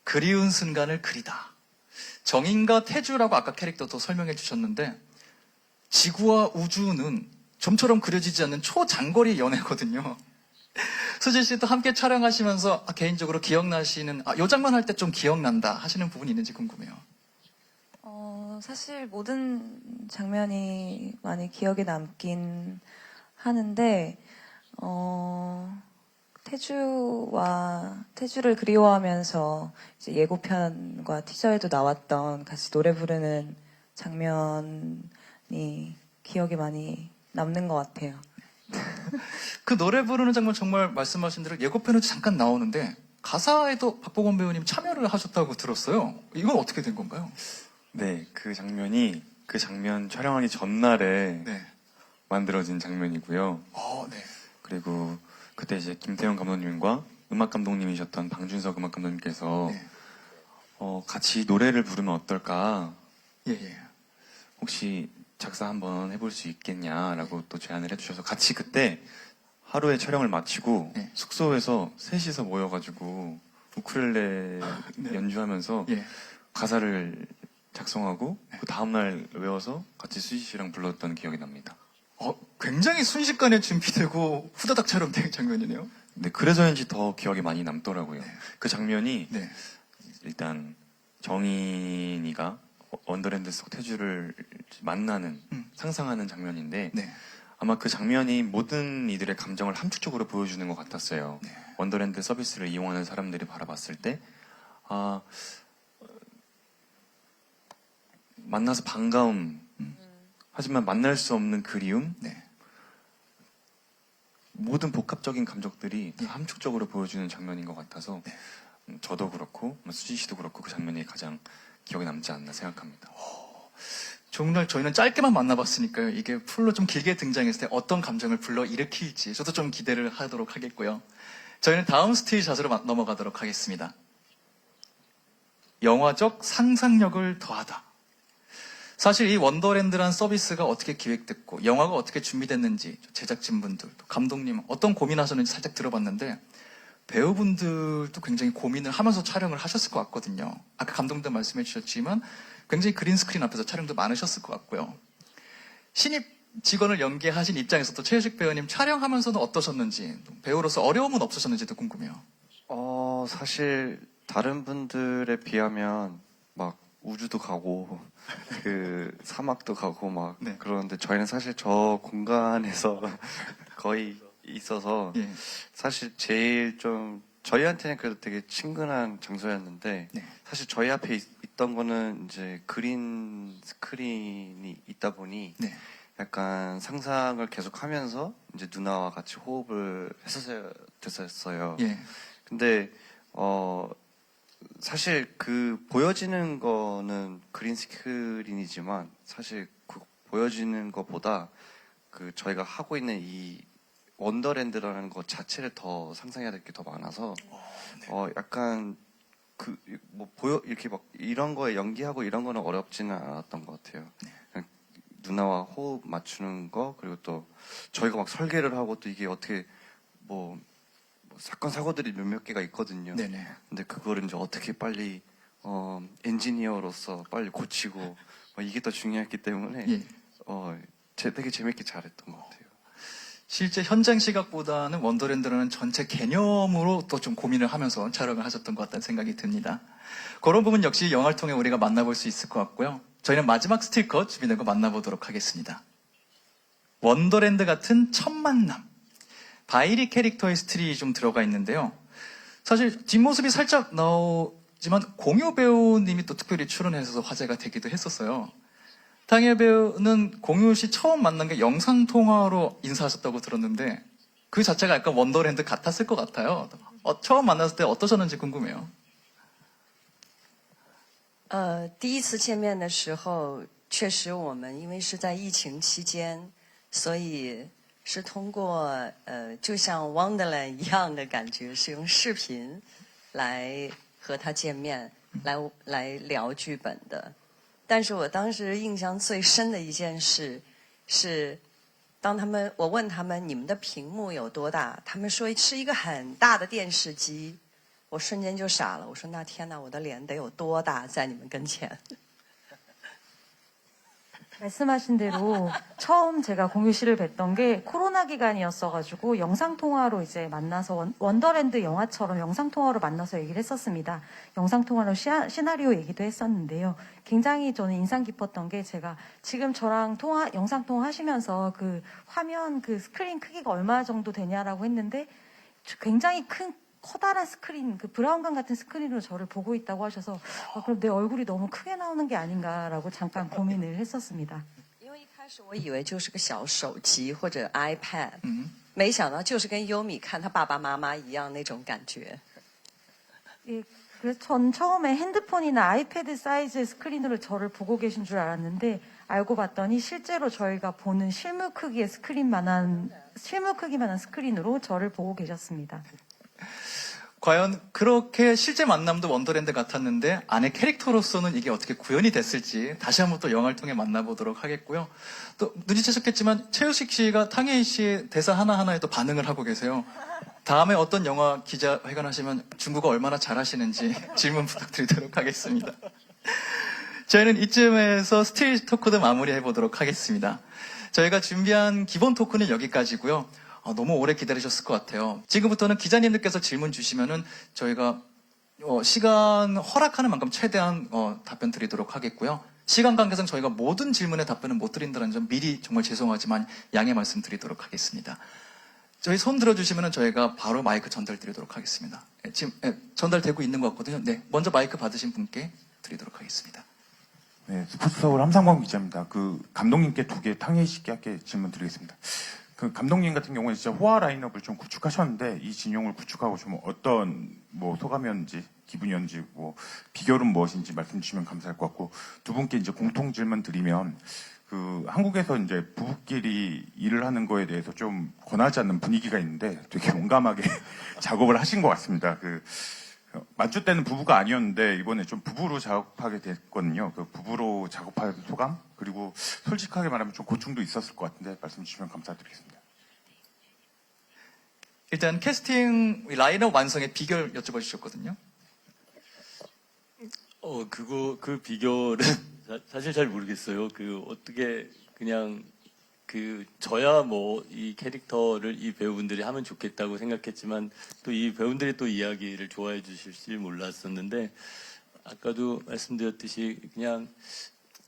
그리운 순간을 그리다. 정인과 태주라고 아까 캐릭터도 설명해 주셨는데 지구와 우주는 좀처럼 그려지지 않는 초장거리 연애거든요. 수지 씨도 함께 촬영하시면서 개인적으로 기억나시는 이 장면 할 때 좀 기억난다 하시는 부분이 있는지 궁금해요. 사실 모든 장면이 많이 기억에 남긴 하는데 태주를 그리워하면서 이제 예고편과 티저에도 나왔던 같이 노래 부르는 장면이 기억에 많이 남는 것 같아요. 그 노래 부르는 장면 정말 말씀하신 대로 예고편에도 잠깐 나오는데 가사에도 박보검 배우님 참여를 하셨다고 들었어요. 이건 어떻게 된 건가요? 네, 그 장면 촬영하기 전날에 네. 만들어진 장면이고요. 네. 그리고 그때 이제 김태형 감독님과 음악 감독님이셨던 방준석 음악 감독님께서 네. 같이 노래를 부르면 어떨까? 예. 혹시 작사 한번 해볼 수 있겠냐라고 또 제안을 해주셔서 같이 그때 하루에 촬영을 마치고 네. 숙소에서 셋이서 모여가지고 우쿨렐레 연주하면서 예. 가사를 작성하고 그 다음날 외워서 같이 수지 씨랑 불렀던 기억이 납니다. 굉장히 순식간에 준비되고 후다닥 촬영된 장면이네요. 네, 그래서인지 더 기억에 많이 남더라고요. 네. 그 장면이 네. 일단 정인이가 원더랜드 속 태주를 만나는 상상하는 장면인데 네. 아마 그 장면이 모든 이들의 감정을 함축적으로 보여주는 것 같았어요. 네. 원더랜드 서비스를 이용하는 사람들이 바라봤을 때 만나서 반가움 하지만 만날 수 없는 그리움 네. 모든 복합적인 감정들이 다 함축적으로 보여주는 장면인 것 같아서 저도 그렇고 수지 씨도 그렇고 그 장면이 가장 기억에 남지 않나 생각합니다. 정말 저희는 짧게만 만나봤으니까요. 이게 풀로 좀 길게 등장했을 때 어떤 감정을 불러일으킬지 저도 좀 기대를 하도록 하겠고요. 저희는 다음 스틸샷으로 넘어가도록 하겠습니다. 영화적 상상력을 더하다. 사실 이 원더랜드란 서비스가 어떻게 기획됐고 영화가 어떻게 준비됐는지 제작진분들, 감독님 어떤 고민하셨는지 살짝 들어봤는데 배우분들도 굉장히 고민을 하면서 촬영을 하셨을 것 같거든요. 아까 감독도 말씀해 주셨지만 굉장히 그린 스크린 앞에서 촬영도 많으셨을 것 같고요. 신입 직원을 연기하신 입장에서도 최유식 배우님 촬영하면서는 어떠셨는지, 배우로서 어려움은 없으셨는지도 궁금해요. 사실 다른 분들에 비하면 막 우주도 가고 그 사막도 가고 막 네. 그러는데 저희는 사실 저 공간에서 거의 있어서 예. 사실 제일 좀 저희한테는 그래도 되게 친근한 장소였는데 네. 사실 저희 앞에 있던 거는 이제 그린 스크린이 있다 보니 네. 약간 상상을 계속하면서 이제 누나와 같이 호흡을 했었어야 됐었어요. 예. 근데 사실 그 보여지는 거는 그린 스크린이지만 사실 그 보여지는 것보다 그 저희가 하고 있는 이 원더랜드라는 것 자체를 더 상상해야 될 게 더 많아서 약간 그 뭐 이렇게 막 이런 거에 연기하고 이런 거는 어렵지는 않았던 것 같아요. 그냥 누나와 호흡 맞추는 거, 그리고 또 저희가 막 설계를 하고 또 이게 어떻게 뭐 사건 사고들이 몇몇 개가 있거든요. 네네. 근데 그거를 이제 어떻게 빨리 엔지니어로서 빨리 고치고 이게 더 중요했기 때문에 예. 되게 재밌게 잘했던 것 같아요. 실제 현장 시각보다는 원더랜드라는 전체 개념으로 또 좀 고민을 하면서 촬영을 하셨던 것 같다는 생각이 듭니다. 그런 부분 역시 영화를 통해 우리가 만나볼 수 있을 것 같고요. 저희는 마지막 스티커 준비된 거 만나보도록 하겠습니다. 원더랜드 같은 첫 만남. 바이리 캐릭터의 스틸이 좀 들어가 있는데요. 사실 뒷모습이 살짝 나오지만 공유 배우님이 또 특별히 출연해서 화제가 되기도 했었어요. 탕예 배우는 공유 씨 처음 만난 게 영상통화로 인사하셨다고 들었는데 그 자체가 약간 원더랜드 같았을 것 같아요. 처음 만났을 때 어떠셨는지 궁금해요. 第一次见面的时候，确实我们因为是在疫情期间，所以是通过就像 Wonderland 一样的感觉，是用视频来和他见面，来聊剧本的。但是我当时印象最深的一件事是，当我问他们你们的屏幕有多大，他们说是一个很大的电视机，我瞬间就傻了。我说那天哪，我的脸得有多大在你们跟前？ 말씀하신 대로 처음 제가 공유 씨를 뵀던 게 코로나 기간이었어가지고 영상통화로 이제 만나서 원더랜드 영화처럼 영상통화로 만나서 얘기를 했었습니다. 영상통화로 시나리오 얘기도 했었는데요. 굉장히 저는 인상 깊었던 게 제가 지금 저랑 영상통화 하시면서 그 화면 그 스크린 크기가 얼마 정도 되냐라고 했는데 굉장히 커다란 스크린, 그 브라운관 같은 스크린으로 저를 보고 있다고 하셔서 그럼 내 얼굴이 너무 크게 나오는 게 아닌가라고 잠깐 고민을 했었습니다. 因为一开始我以为就是个小手机或者 iPad，没想到就是跟优米看他爸爸妈妈一样那种感觉。 예, 그래서 전 처음에 핸드폰이나 아이패드 사이즈의 스크린으로 저를 보고 계신 줄 알았는데 알고 봤더니 실제로 저희가 보는 실물 크기만한 스크린으로 저를 보고 계셨습니다. 과연 그렇게 실제 만남도 원더랜드 같았는데 안에 캐릭터로서는 이게 어떻게 구현이 됐을지 다시 한번 또 영화를 통해 만나보도록 하겠고요. 또 눈치채셨겠지만 최유식 씨가 탕예희 씨의 대사 하나하나에 또 반응을 하고 계세요. 다음에 어떤 영화 기자회견 하시면 중국어 얼마나 잘하시는지 질문 부탁드리도록 하겠습니다. 저희는 이쯤에서 스틸 토크도 마무리해보도록 하겠습니다. 저희가 준비한 기본 토크는 여기까지고요. 너무 오래 기다리셨을 것 같아요. 지금부터는 기자님들께서 질문 주시면은 저희가 시간 허락하는 만큼 최대한 답변 드리도록 하겠고요. 시간 관계상 저희가 모든 질문에 답변을 못 드린다는 점 미리 정말 죄송하지만 양해 말씀드리도록 하겠습니다. 저희 손 들어주시면은 저희가 바로 마이크 전달 드리도록 하겠습니다. 지금 전달되고 있는 것 같거든요. 네, 먼저 마이크 받으신 분께 드리도록 하겠습니다. 네, 스포츠 서울 함상광 기자입니다. 그 감독님께 두 개, 탕예희 씨께 함께 질문 드리겠습니다. 그 감독님 같은 경우는 진짜 호화 라인업을 좀 구축하셨는데 이 진용을 구축하고 좀 어떤 뭐 소감이었는지 기분이었는지 뭐 비결은 무엇인지 말씀 주시면 감사할 것 같고 두 분께 이제 공통 질문 드리면 그 한국에서 이제 부부끼리 일을 하는 거에 대해서 좀 권하지 않는 분위기가 있는데 되게 용감하게 작업을 하신 것 같습니다. 그 만주 때는 부부가 아니었는데 이번에 좀 부부로 작업하게 됐거든요. 그 부부로 작업한 소감 그리고 솔직하게 말하면 좀 고충도 있었을 것 같은데 말씀 주시면 감사드리겠습니다. 일단 캐스팅 라인업 완성의 비결 여쭤봐 주셨거든요. 그 비결은 사실 잘 모르겠어요. 어떻게 그냥 저야 뭐 이 캐릭터를 이 배우분들이 하면 좋겠다고 생각했지만 또 이 배우분들이 또 이야기를 좋아해 주실지 몰랐었는데 아까도 말씀드렸듯이 그냥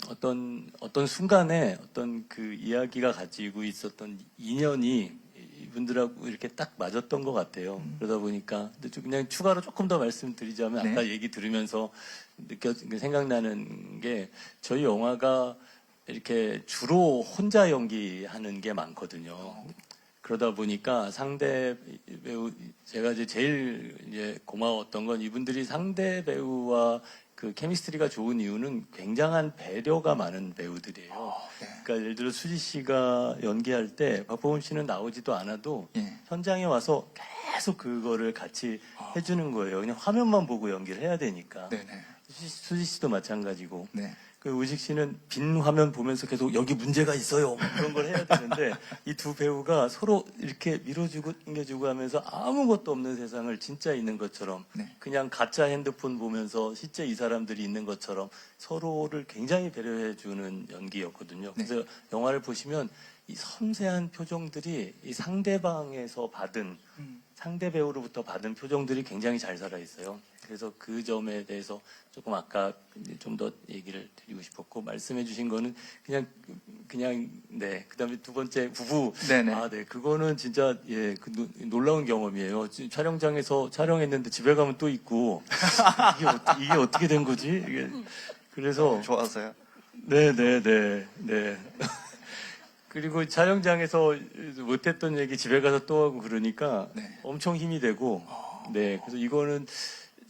어떤 순간에 어떤 그 이야기가 가지고 있었던 인연이 이분들하고 이렇게 딱 맞았던 것 같아요. 그러다 보니까 근데 좀 그냥 추가로 조금 더 말씀드리자면 네. 아까 얘기 들으면서 생각나는 게 저희 영화가 이렇게 주로 혼자 연기하는 게 많거든요. 그러다 보니까 상대 배우 제가 이제 제일 이제 고마웠던 건 이분들이 상대 배우와 그 케미스트리가 좋은 이유는 굉장한 배려가 많은 배우들이에요. 네. 그러니까 예를 들어 수지 씨가 연기할 때 박보검 씨는 나오지도 않아도 예. 현장에 와서 계속 그거를 같이 해주는 거예요. 그냥 화면만 보고 연기를 해야 되니까. 네네. 수지 씨도 마찬가지고. 네. 그 우식 씨는 빈 화면 보면서 계속 여기 문제가 있어요. 그런 걸 해야 되는데 이 두 배우가 서로 이렇게 밀어주고 당겨주고 하면서 아무것도 없는 세상을 진짜 있는 것처럼 네. 그냥 가짜 핸드폰 보면서 실제 이 사람들이 있는 것처럼 서로를 굉장히 배려해주는 연기였거든요. 그래서 영화를 보시면 이 섬세한 표정들이 이 상대방에서 받은 상대 배우로부터 받은 표정들이 굉장히 잘 살아 있어요. 그래서 그 점에 대해서 조금 아까 좀 더 얘기를 드리고 싶었고 말씀해 주신 거는 그냥 네. 그다음에 두 번째 부부 네네. 네. 그거는 진짜 놀라운 경험이에요. 촬영장에서 촬영했는데 집에 가면 또 있고 이게 어떻게 된 거지? 그래서 좋아하세요? 네. 그리고 촬영장에서 못했던 얘기 집에 가서 또 하고 그러니까 네. 엄청 힘이 되고, 네. 그래서 이거는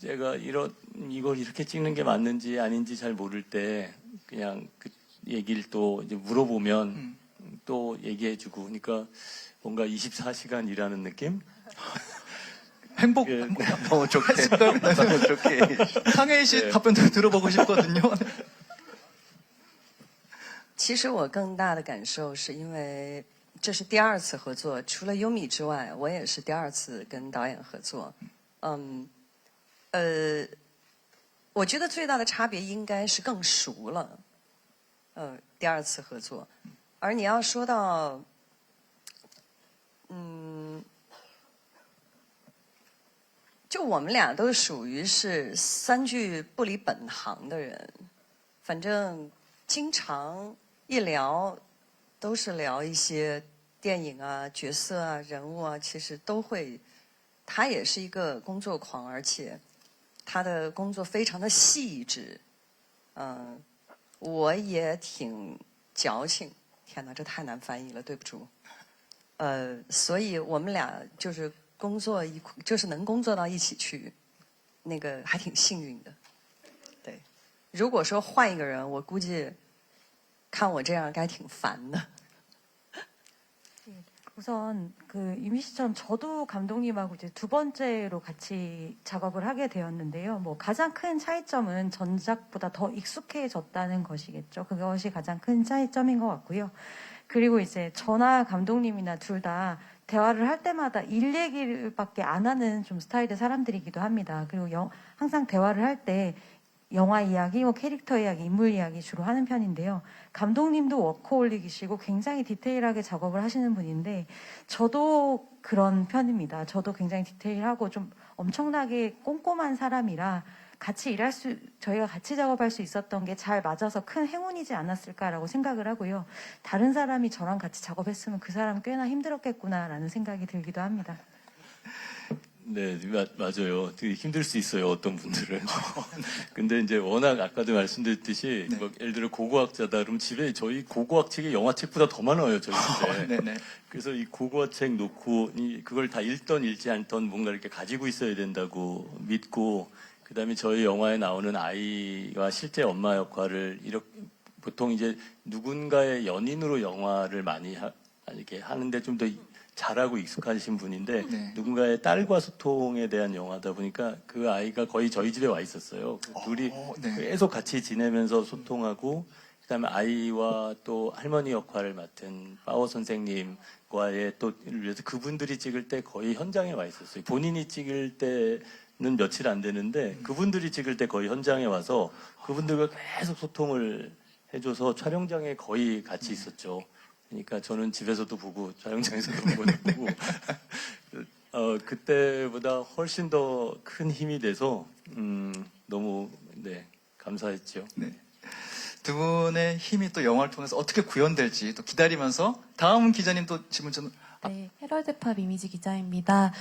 제가 이걸 이렇게 찍는 게 맞는지 아닌지 잘 모를 때 그냥 그 얘기를 또 이제 물어보면 또 얘기해주고, 그러니까 뭔가 24시간 일하는 느낌? 행복, 예, 행복. 너무 좋게. 했을까요? 너무 좋게. 상혜이 씨 네. 답변도 들어보고 싶거든요. 其实我更大的感受是因为这是第二次合作，除了优米之外，我也是第二次跟导演合作。我觉得最大的差别应该是更熟了。第二次合作，而你要说到，就我们俩都属于是三句不离本行的人，反正经常一聊都是聊一些电影啊、角色啊、人物啊，其实都会。他也是一个工作狂，而且他的工作非常的细致。我也挺矫情。天哪，这太难翻译了，对不住。所以我们俩就是工作就是能工作到一起去，那个还挺幸运的。对，如果说换一个人，我估计看我这样该挺烦的。 우선 그 유미 씨처럼 저도 감독님하고 이제 두 번째로 같이 작업을 하게 되었는데요. 뭐 가장 큰 차이점은 전작보다 더 익숙해졌다는 것이겠죠. 그것이 가장 큰 차이점인 것 같고요. 그리고 이제 저나 감독님이나 둘 다 대화를 할 때마다 일 얘기밖에 안 하는 좀 스타일의 사람들이기도 합니다. 그리고 항상 대화를 할 때 영화 이야기, 뭐 캐릭터 이야기, 인물 이야기 주로 하는 편인데요. 감독님도 워커홀릭이시고 굉장히 디테일하게 작업을 하시는 분인데 저도 그런 편입니다. 저도 굉장히 디테일하고 좀 엄청나게 꼼꼼한 사람이라 저희가 같이 작업할 수 있었던 게 잘 맞아서 큰 행운이지 않았을까라고 생각을 하고요. 다른 사람이 저랑 같이 작업했으면 그 사람 꽤나 힘들었겠구나라는 생각이 들기도 합니다. 네, 맞아요. 되게 힘들 수 있어요, 어떤 분들은. 근데 이제 워낙 아까도 말씀드렸듯이, 뭐 예를 들어 고고학자다, 그럼 집에 저희 고고학 책이 영화책보다 더 많아요, 저희 집에. 네네. 그래서 이 고고학 책 놓고, 그걸 다 읽던 읽지 않던 뭔가 이렇게 가지고 있어야 된다고 믿고, 그 다음에 저희 영화에 나오는 아이와 실제 엄마 역할을 이렇게, 보통 이제 누군가의 연인으로 영화를 많이 이렇게 하는데 좀 더 잘하고 익숙하신 분인데 네. 누군가의 딸과 소통에 대한 영화다 보니까 그 아이가 거의 저희 집에 와 있었어요. 둘이 네. 계속 같이 지내면서 소통하고 그다음에 아이와 또 할머니 역할을 맡은 파워 선생님과의 또 위해서 그분들이 찍을 때 거의 현장에 와 있었어요. 본인이 찍을 때는 며칠 안 되는데 그분들이 찍을 때 거의 현장에 와서 그분들과 계속 소통을 해줘서 촬영장에 거의 같이 있었죠. 그러니까 저는 집에서도 보고 촬영장에서도 보고 그때보다 훨씬 더 큰 힘이 돼서 너무 감사했죠. 네. 두 분의 힘이 또 영화를 통해서 어떻게 구현될지 또 기다리면서 다음 기자님 또 질문 좀. 네, 헤럴드팝 이미지 기자입니다.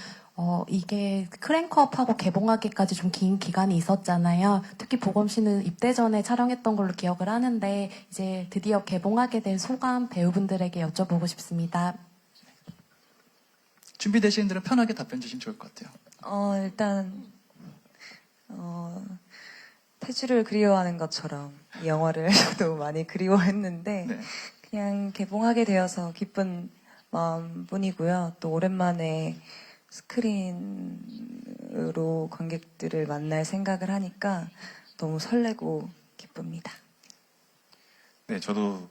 이게 크랭크업하고 개봉하기까지 좀 긴 기간이 있었잖아요. 특히 보검 씨는 입대 전에 촬영했던 걸로 기억을 하는데 이제 드디어 개봉하게 된 소감 배우분들에게 여쭤보고 싶습니다. 준비되신 분들은 편하게 답변 주시면 좋을 것 같아요. 일단 태주를 그리워하는 것처럼 이 영화를 저도 많이 그리워했는데 네. 그냥 개봉하게 되어서 기쁜 마음뿐이고요. 또 오랜만에 스크린으로 관객들을 만날 생각을 하니까 너무 설레고 기쁩니다. 네, 저도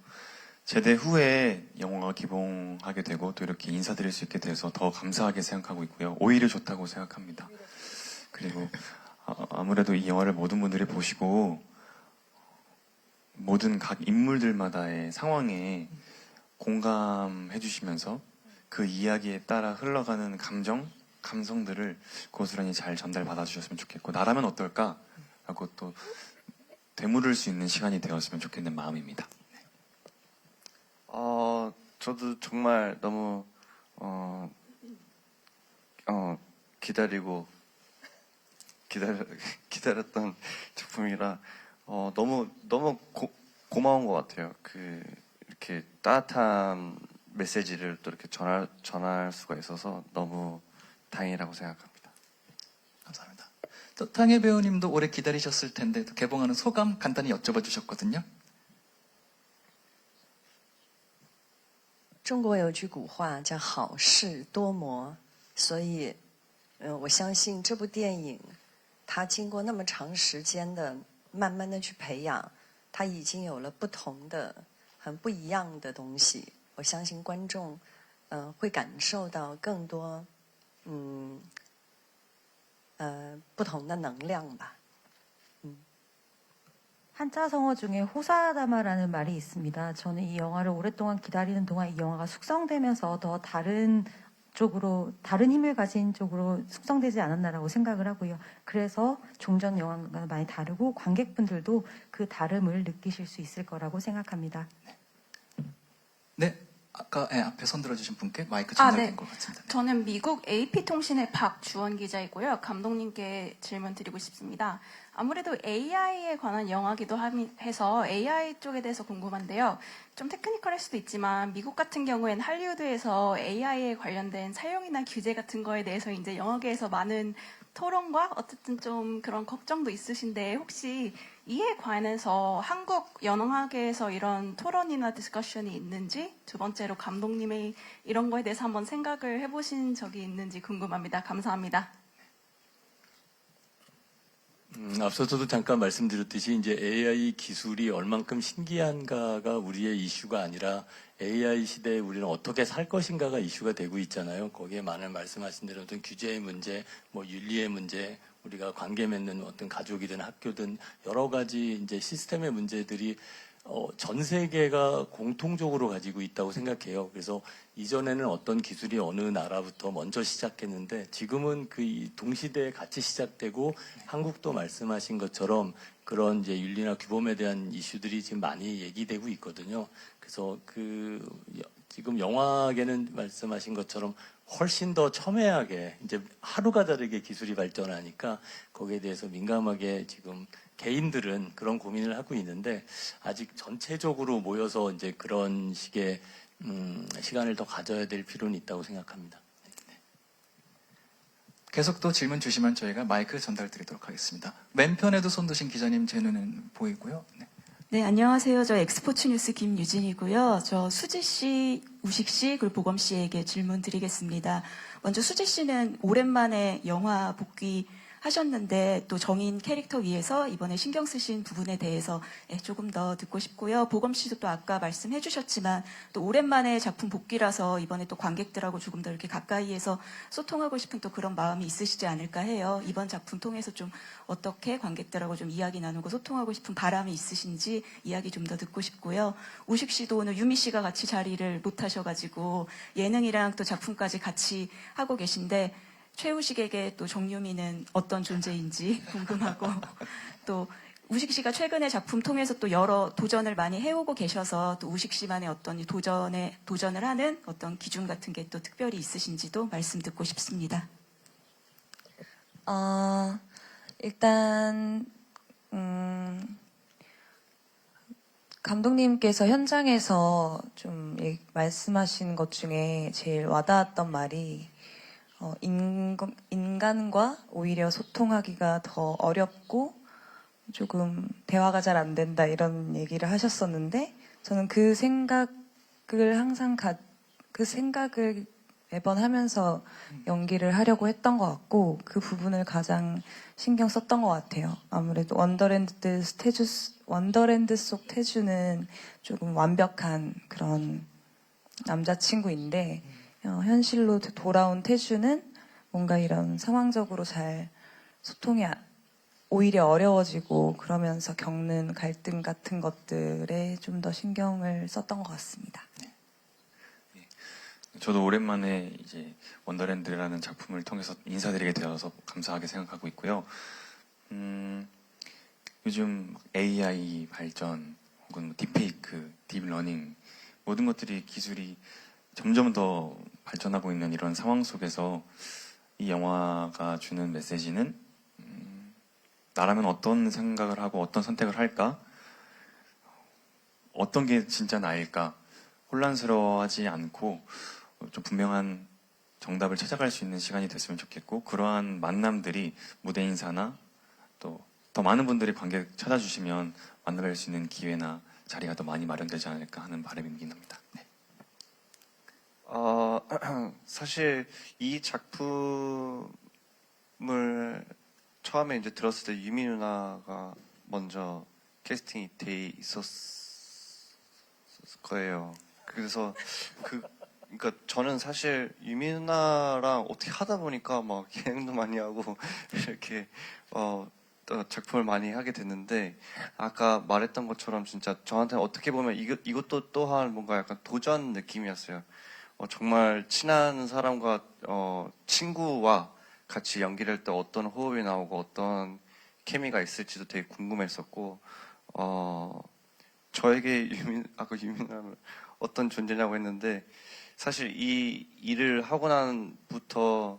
제대 후에 영화가 개봉하게 되고 또 이렇게 인사드릴 수 있게 돼서 더 감사하게 생각하고 있고요. 오히려 좋다고 생각합니다. 그리고 아무래도 이 영화를 모든 분들이 보시고 모든 각 인물들마다의 상황에 공감해 주시면서 그 이야기에 따라 흘러가는 감성들을 고스란히 잘 전달받아 주셨으면 좋겠고 나라면 어떨까라고 또 되물을 수 있는 시간이 되었으면 좋겠는 마음입니다. 저도 정말 너무 기다렸던 작품이라 너무 고마운 것 같아요. 이렇게 따뜻한 메시지를 또 이렇게 전할 수가 있어서 너무 다행이라고 생각합니다. 감사합니다. 또 탕해 배우님도 오래 기다리셨을 텐데 또 개봉하는 소감 간단히 여쭤봐 주셨거든요. 中国有句古话叫好事多磨，所以，我相信这部电影，它经过那么长时间的慢慢的去培养，它已经有了不同的、很不一样的东西。我相信观众，会感受到更多，不同的能量吧。 한자 성어 중에 호사다마라는 말이 있습니다. 저는 이 영화를 오랫동안 기다리는 동안 이 영화가 숙성되면서 더 다른 힘을 가진 쪽으로 숙성되지 않았나라고 생각을 하고요. 그래서 종전 영화가 많이 다르고 관객분들도 그 다름을 느끼실 수 있을 거라고 생각합니다. 네, 아까 앞에 손 들어주신 분께 마이크 전달된 것 같습니다. 네. 저는 미국 AP통신의 박주원 기자이고요. 감독님께 질문 드리고 싶습니다. 아무래도 AI에 관한 영화기도 해서 AI 쪽에 대해서 궁금한데요. 좀 테크니컬할 수도 있지만 미국 같은 경우에는 할리우드에서 AI에 관련된 사용이나 규제 같은 거에 대해서 이제 영화계에서 많은 토론과 어쨌든 좀 그런 걱정도 있으신데 혹시 이에 관해서 한국 영화계에서 이런 토론이나 디스커션이 있는지 두 번째로 감독님의 이런 거에 대해서 한번 생각을 해보신 적이 있는지 궁금합니다. 감사합니다. 앞서서도 잠깐 말씀드렸듯이 이제 AI 기술이 얼만큼 신기한가가 우리의 이슈가 아니라 AI 시대에 우리는 어떻게 살 것인가가 이슈가 되고 있잖아요. 거기에 많은 말씀하신 대로 어떤 규제의 문제, 뭐 윤리의 문제, 우리가 관계 맺는 어떤 가족이든 학교든 여러 가지 이제 시스템의 문제들이 전 세계가 공통적으로 가지고 있다고 생각해요. 그래서 이전에는 어떤 기술이 어느 나라부터 먼저 시작했는데 지금은 그 동시대에 같이 시작되고 한국도 말씀하신 것처럼 그런 이제 윤리나 규범에 대한 이슈들이 지금 많이 얘기되고 있거든요. 그래서 지금 영화계는 말씀하신 것처럼 훨씬 더 첨예하게 이제 하루가 다르게 기술이 발전하니까 거기에 대해서 민감하게 지금 개인들은 그런 고민을 하고 있는데 아직 전체적으로 모여서 이제 그런 식의 시간을 더 가져야 될 필요는 있다고 생각합니다. 계속 또 질문 주시면 저희가 마이크 전달 드리도록 하겠습니다. 왼편에도 손 드신 기자님 제 눈은 보이고요. 네. 네, 안녕하세요. 저 엑스포츠 뉴스 김유진이고요. 저 수지 씨, 우식 씨, 그리고 보검 씨에게 질문 드리겠습니다. 먼저 수지 씨는 오랜만에 영화 복귀 하셨는데 또 정인 캐릭터 위에서 이번에 신경 쓰신 부분에 대해서 조금 더 듣고 싶고요. 보검 씨도 또 아까 말씀해 주셨지만 또 오랜만에 작품 복귀라서 이번에 또 관객들하고 조금 더 이렇게 가까이에서 소통하고 싶은 또 그런 마음이 있으시지 않을까 해요. 이번 작품 통해서 좀 어떻게 관객들하고 좀 이야기 나누고 소통하고 싶은 바람이 있으신지 이야기 좀 더 듣고 싶고요. 우식 씨도 오늘 유미 씨가 같이 자리를 못 하셔가지고 예능이랑 또 작품까지 같이 하고 계신데 최우식에게 또 정유미는 어떤 존재인지 궁금하고 또 우식 씨가 최근에 작품 통해서 또 여러 도전을 많이 해오고 계셔서 또 우식 씨만의 어떤 이 도전을 하는 어떤 기준 같은 게 또 특별히 있으신지도 말씀 듣고 싶습니다. 일단 감독님께서 현장에서 좀 말씀하신 것 중에 제일 와닿았던 말이 인간과 오히려 소통하기가 더 어렵고 조금 대화가 잘 안 된다 이런 얘기를 하셨었는데 저는 그 생각을 매번 하면서 연기를 하려고 했던 것 같고 그 부분을 가장 신경 썼던 것 같아요. 아무래도 원더랜드 속 태주는 조금 완벽한 그런 남자친구인데 현실로 돌아온 태주는 뭔가 이런 상황적으로 잘 소통이 오히려 어려워지고 그러면서 겪는 갈등 같은 것들에 좀 더 신경을 썼던 것 같습니다. 저도 오랜만에 이제 원더랜드라는 작품을 통해서 인사드리게 되어서 감사하게 생각하고 있고요. 요즘 AI 발전 혹은 딥페이크, 딥러닝 모든 것들이 기술이 점점 더 발전하고 있는 이런 상황 속에서 이 영화가 주는 메시지는 나라면 어떤 생각을 하고 어떤 선택을 할까? 어떤 게 진짜 나일까? 혼란스러워하지 않고 좀 분명한 정답을 찾아갈 수 있는 시간이 됐으면 좋겠고 그러한 만남들이 무대 인사나 또 더 많은 분들이 관객 찾아주시면 만나뵐 수 있는 기회나 자리가 더 많이 마련되지 않을까 하는 바람이긴 합니다. 네. 사실 이 작품을 처음에 이제 들었을 때 유미 누나가 먼저 캐스팅이 돼 있었을 거예요. 그래서 그러니까 저는 사실 유미 누나랑 어떻게 하다 보니까 막 예능도 많이 하고 이렇게 또 작품을 많이 하게 됐는데 아까 말했던 것처럼 진짜 저한테 어떻게 보면 이것도 또한 뭔가 약간 도전 느낌이었어요. 정말 친한 사람과 친구와 같이 연기를 할 때 어떤 호흡이 나오고 어떤 케미가 있을지도 되게 궁금했었고 저에게 아까 유민아는 어떤 존재냐고 했는데 사실 이 일을 하고 난부터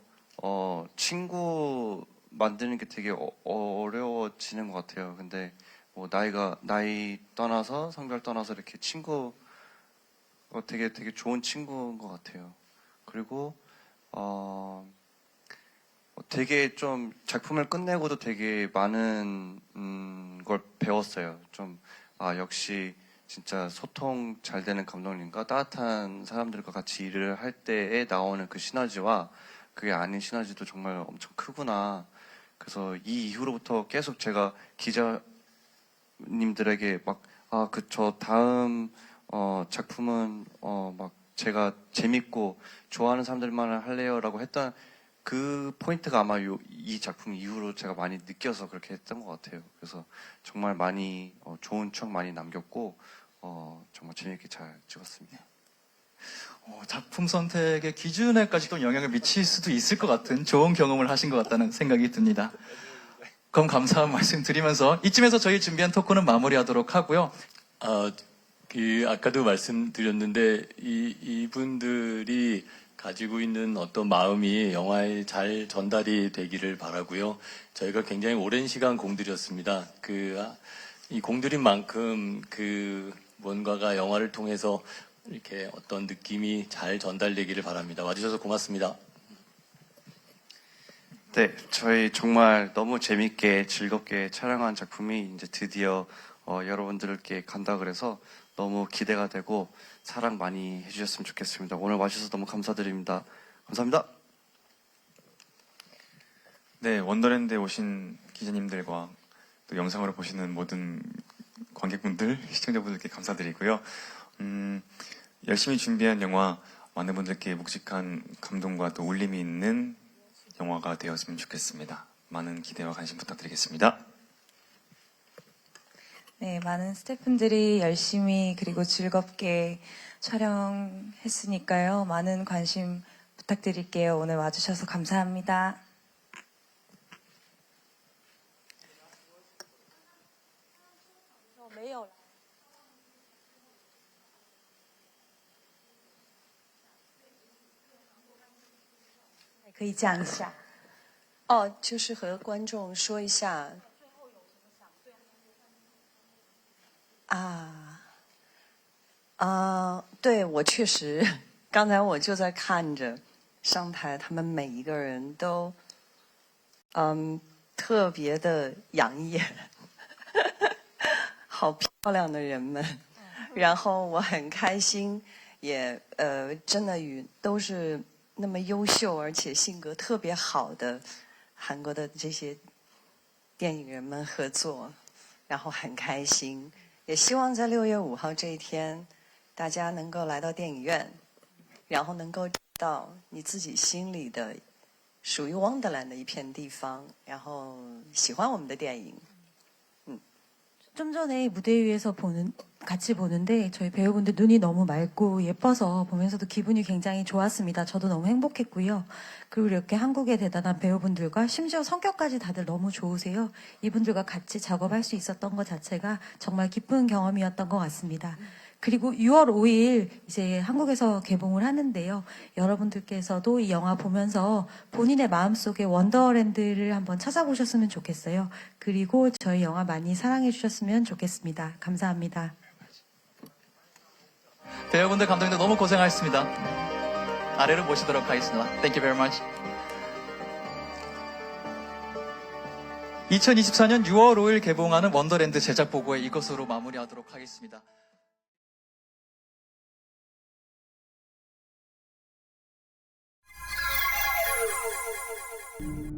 친구 만드는 게 되게 어려워지는 것 같아요. 근데 뭐 나이 떠나서 성별 떠나서 이렇게 친구 되게 좋은 친구인 것 같아요. 그리고 되게 좀 작품을 끝내고도 되게 많은 걸 배웠어요. 좀 역시 진짜 소통 잘 되는 감독님과 따뜻한 사람들과 같이 일을 할 때에 나오는 그 시너지와 그게 아닌 시너지도 정말 엄청 크구나. 그래서 이 이후로부터 계속 제가 기자님들에게 저 다음 작품은 막 제가 재밌고 좋아하는 사람들만 할래요라고 했던 그 포인트가 아마 이 작품 이후로 제가 많이 느껴서 그렇게 했던 것 같아요. 그래서 정말 많이 좋은 추억 많이 남겼고 정말 재밌게 잘 찍었습니다. 작품 선택의 기준에까지도 영향을 미칠 수도 있을 것 같은 좋은 경험을 하신 것 같다는 생각이 듭니다. 그럼 감사한 말씀 드리면서 이쯤에서 저희 준비한 토크는 마무리하도록 하고요. 아까도 말씀드렸는데 이분들이 가지고 있는 어떤 마음이 영화에 잘 전달이 되기를 바라고요. 저희가 굉장히 오랜 시간 공들였습니다. 이 공들인 만큼 뭔가가 영화를 통해서 이렇게 어떤 느낌이 잘 전달되기를 바랍니다. 와주셔서 고맙습니다. 네, 저희 정말 너무 재밌게 즐겁게 촬영한 작품이 이제 드디어 여러분들께 간다 그래서 너무 기대가 되고 사랑 많이 해주셨으면 좋겠습니다. 오늘 와주셔서 너무 감사드립니다. 감사합니다. 네, 원더랜드에 오신 기자님들과 또 영상으로 보시는 모든 관객분들, 시청자분들께 감사드리고요. 열심히 준비한 영화, 많은 분들께 묵직한 감동과 또 울림이 있는 영화가 되었으면 좋겠습니다. 많은 기대와 관심 부탁드리겠습니다. 네, 많은 스태프분들이 열심히 그리고 즐겁게 촬영했으니까요. 많은 관심 부탁드릴게요. 오늘 와주셔서 감사합니다.可以讲一下。哦，就是和观众说一下。对，我确实，刚才我就在看着上台，他们每一个人都，特别的养眼，好漂亮的人们，然后我很开心，也真的都是那么优秀而且性格特别好的韩国的这些电影人们合作，然后很开心，也希望在6月5号这一天，大家能够来到电影院，然后能够找到你自己心里的属于 Wonderland 的一片地方，然后喜欢我们的电影。 좀 전에 무대 위에서 같이 보는데 저희 배우분들 눈이 너무 맑고 예뻐서 보면서도 기분이 굉장히 좋았습니다. 저도 너무 행복했고요. 그리고 이렇게 한국의 대단한 배우분들과 심지어 성격까지 다들 너무 좋으세요. 이분들과 같이 작업할 수 있었던 것 자체가 정말 기쁜 경험이었던 것 같습니다. 그리고 6월 5일 이제 한국에서 개봉을 하는데요. 여러분들께서도 이 영화 보면서 본인의 마음속에 원더랜드를 한번 찾아보셨으면 좋겠어요. 그리고 저희 영화 많이 사랑해 주셨으면 좋겠습니다. 감사합니다. 배우분들, 감독님들 너무 고생하셨습니다. 아래로 모시도록 하겠습니다. Thank you very much. 2024년 6월 5일 개봉하는 원더랜드 제작 보고회 이것으로 마무리하도록 하겠습니다. you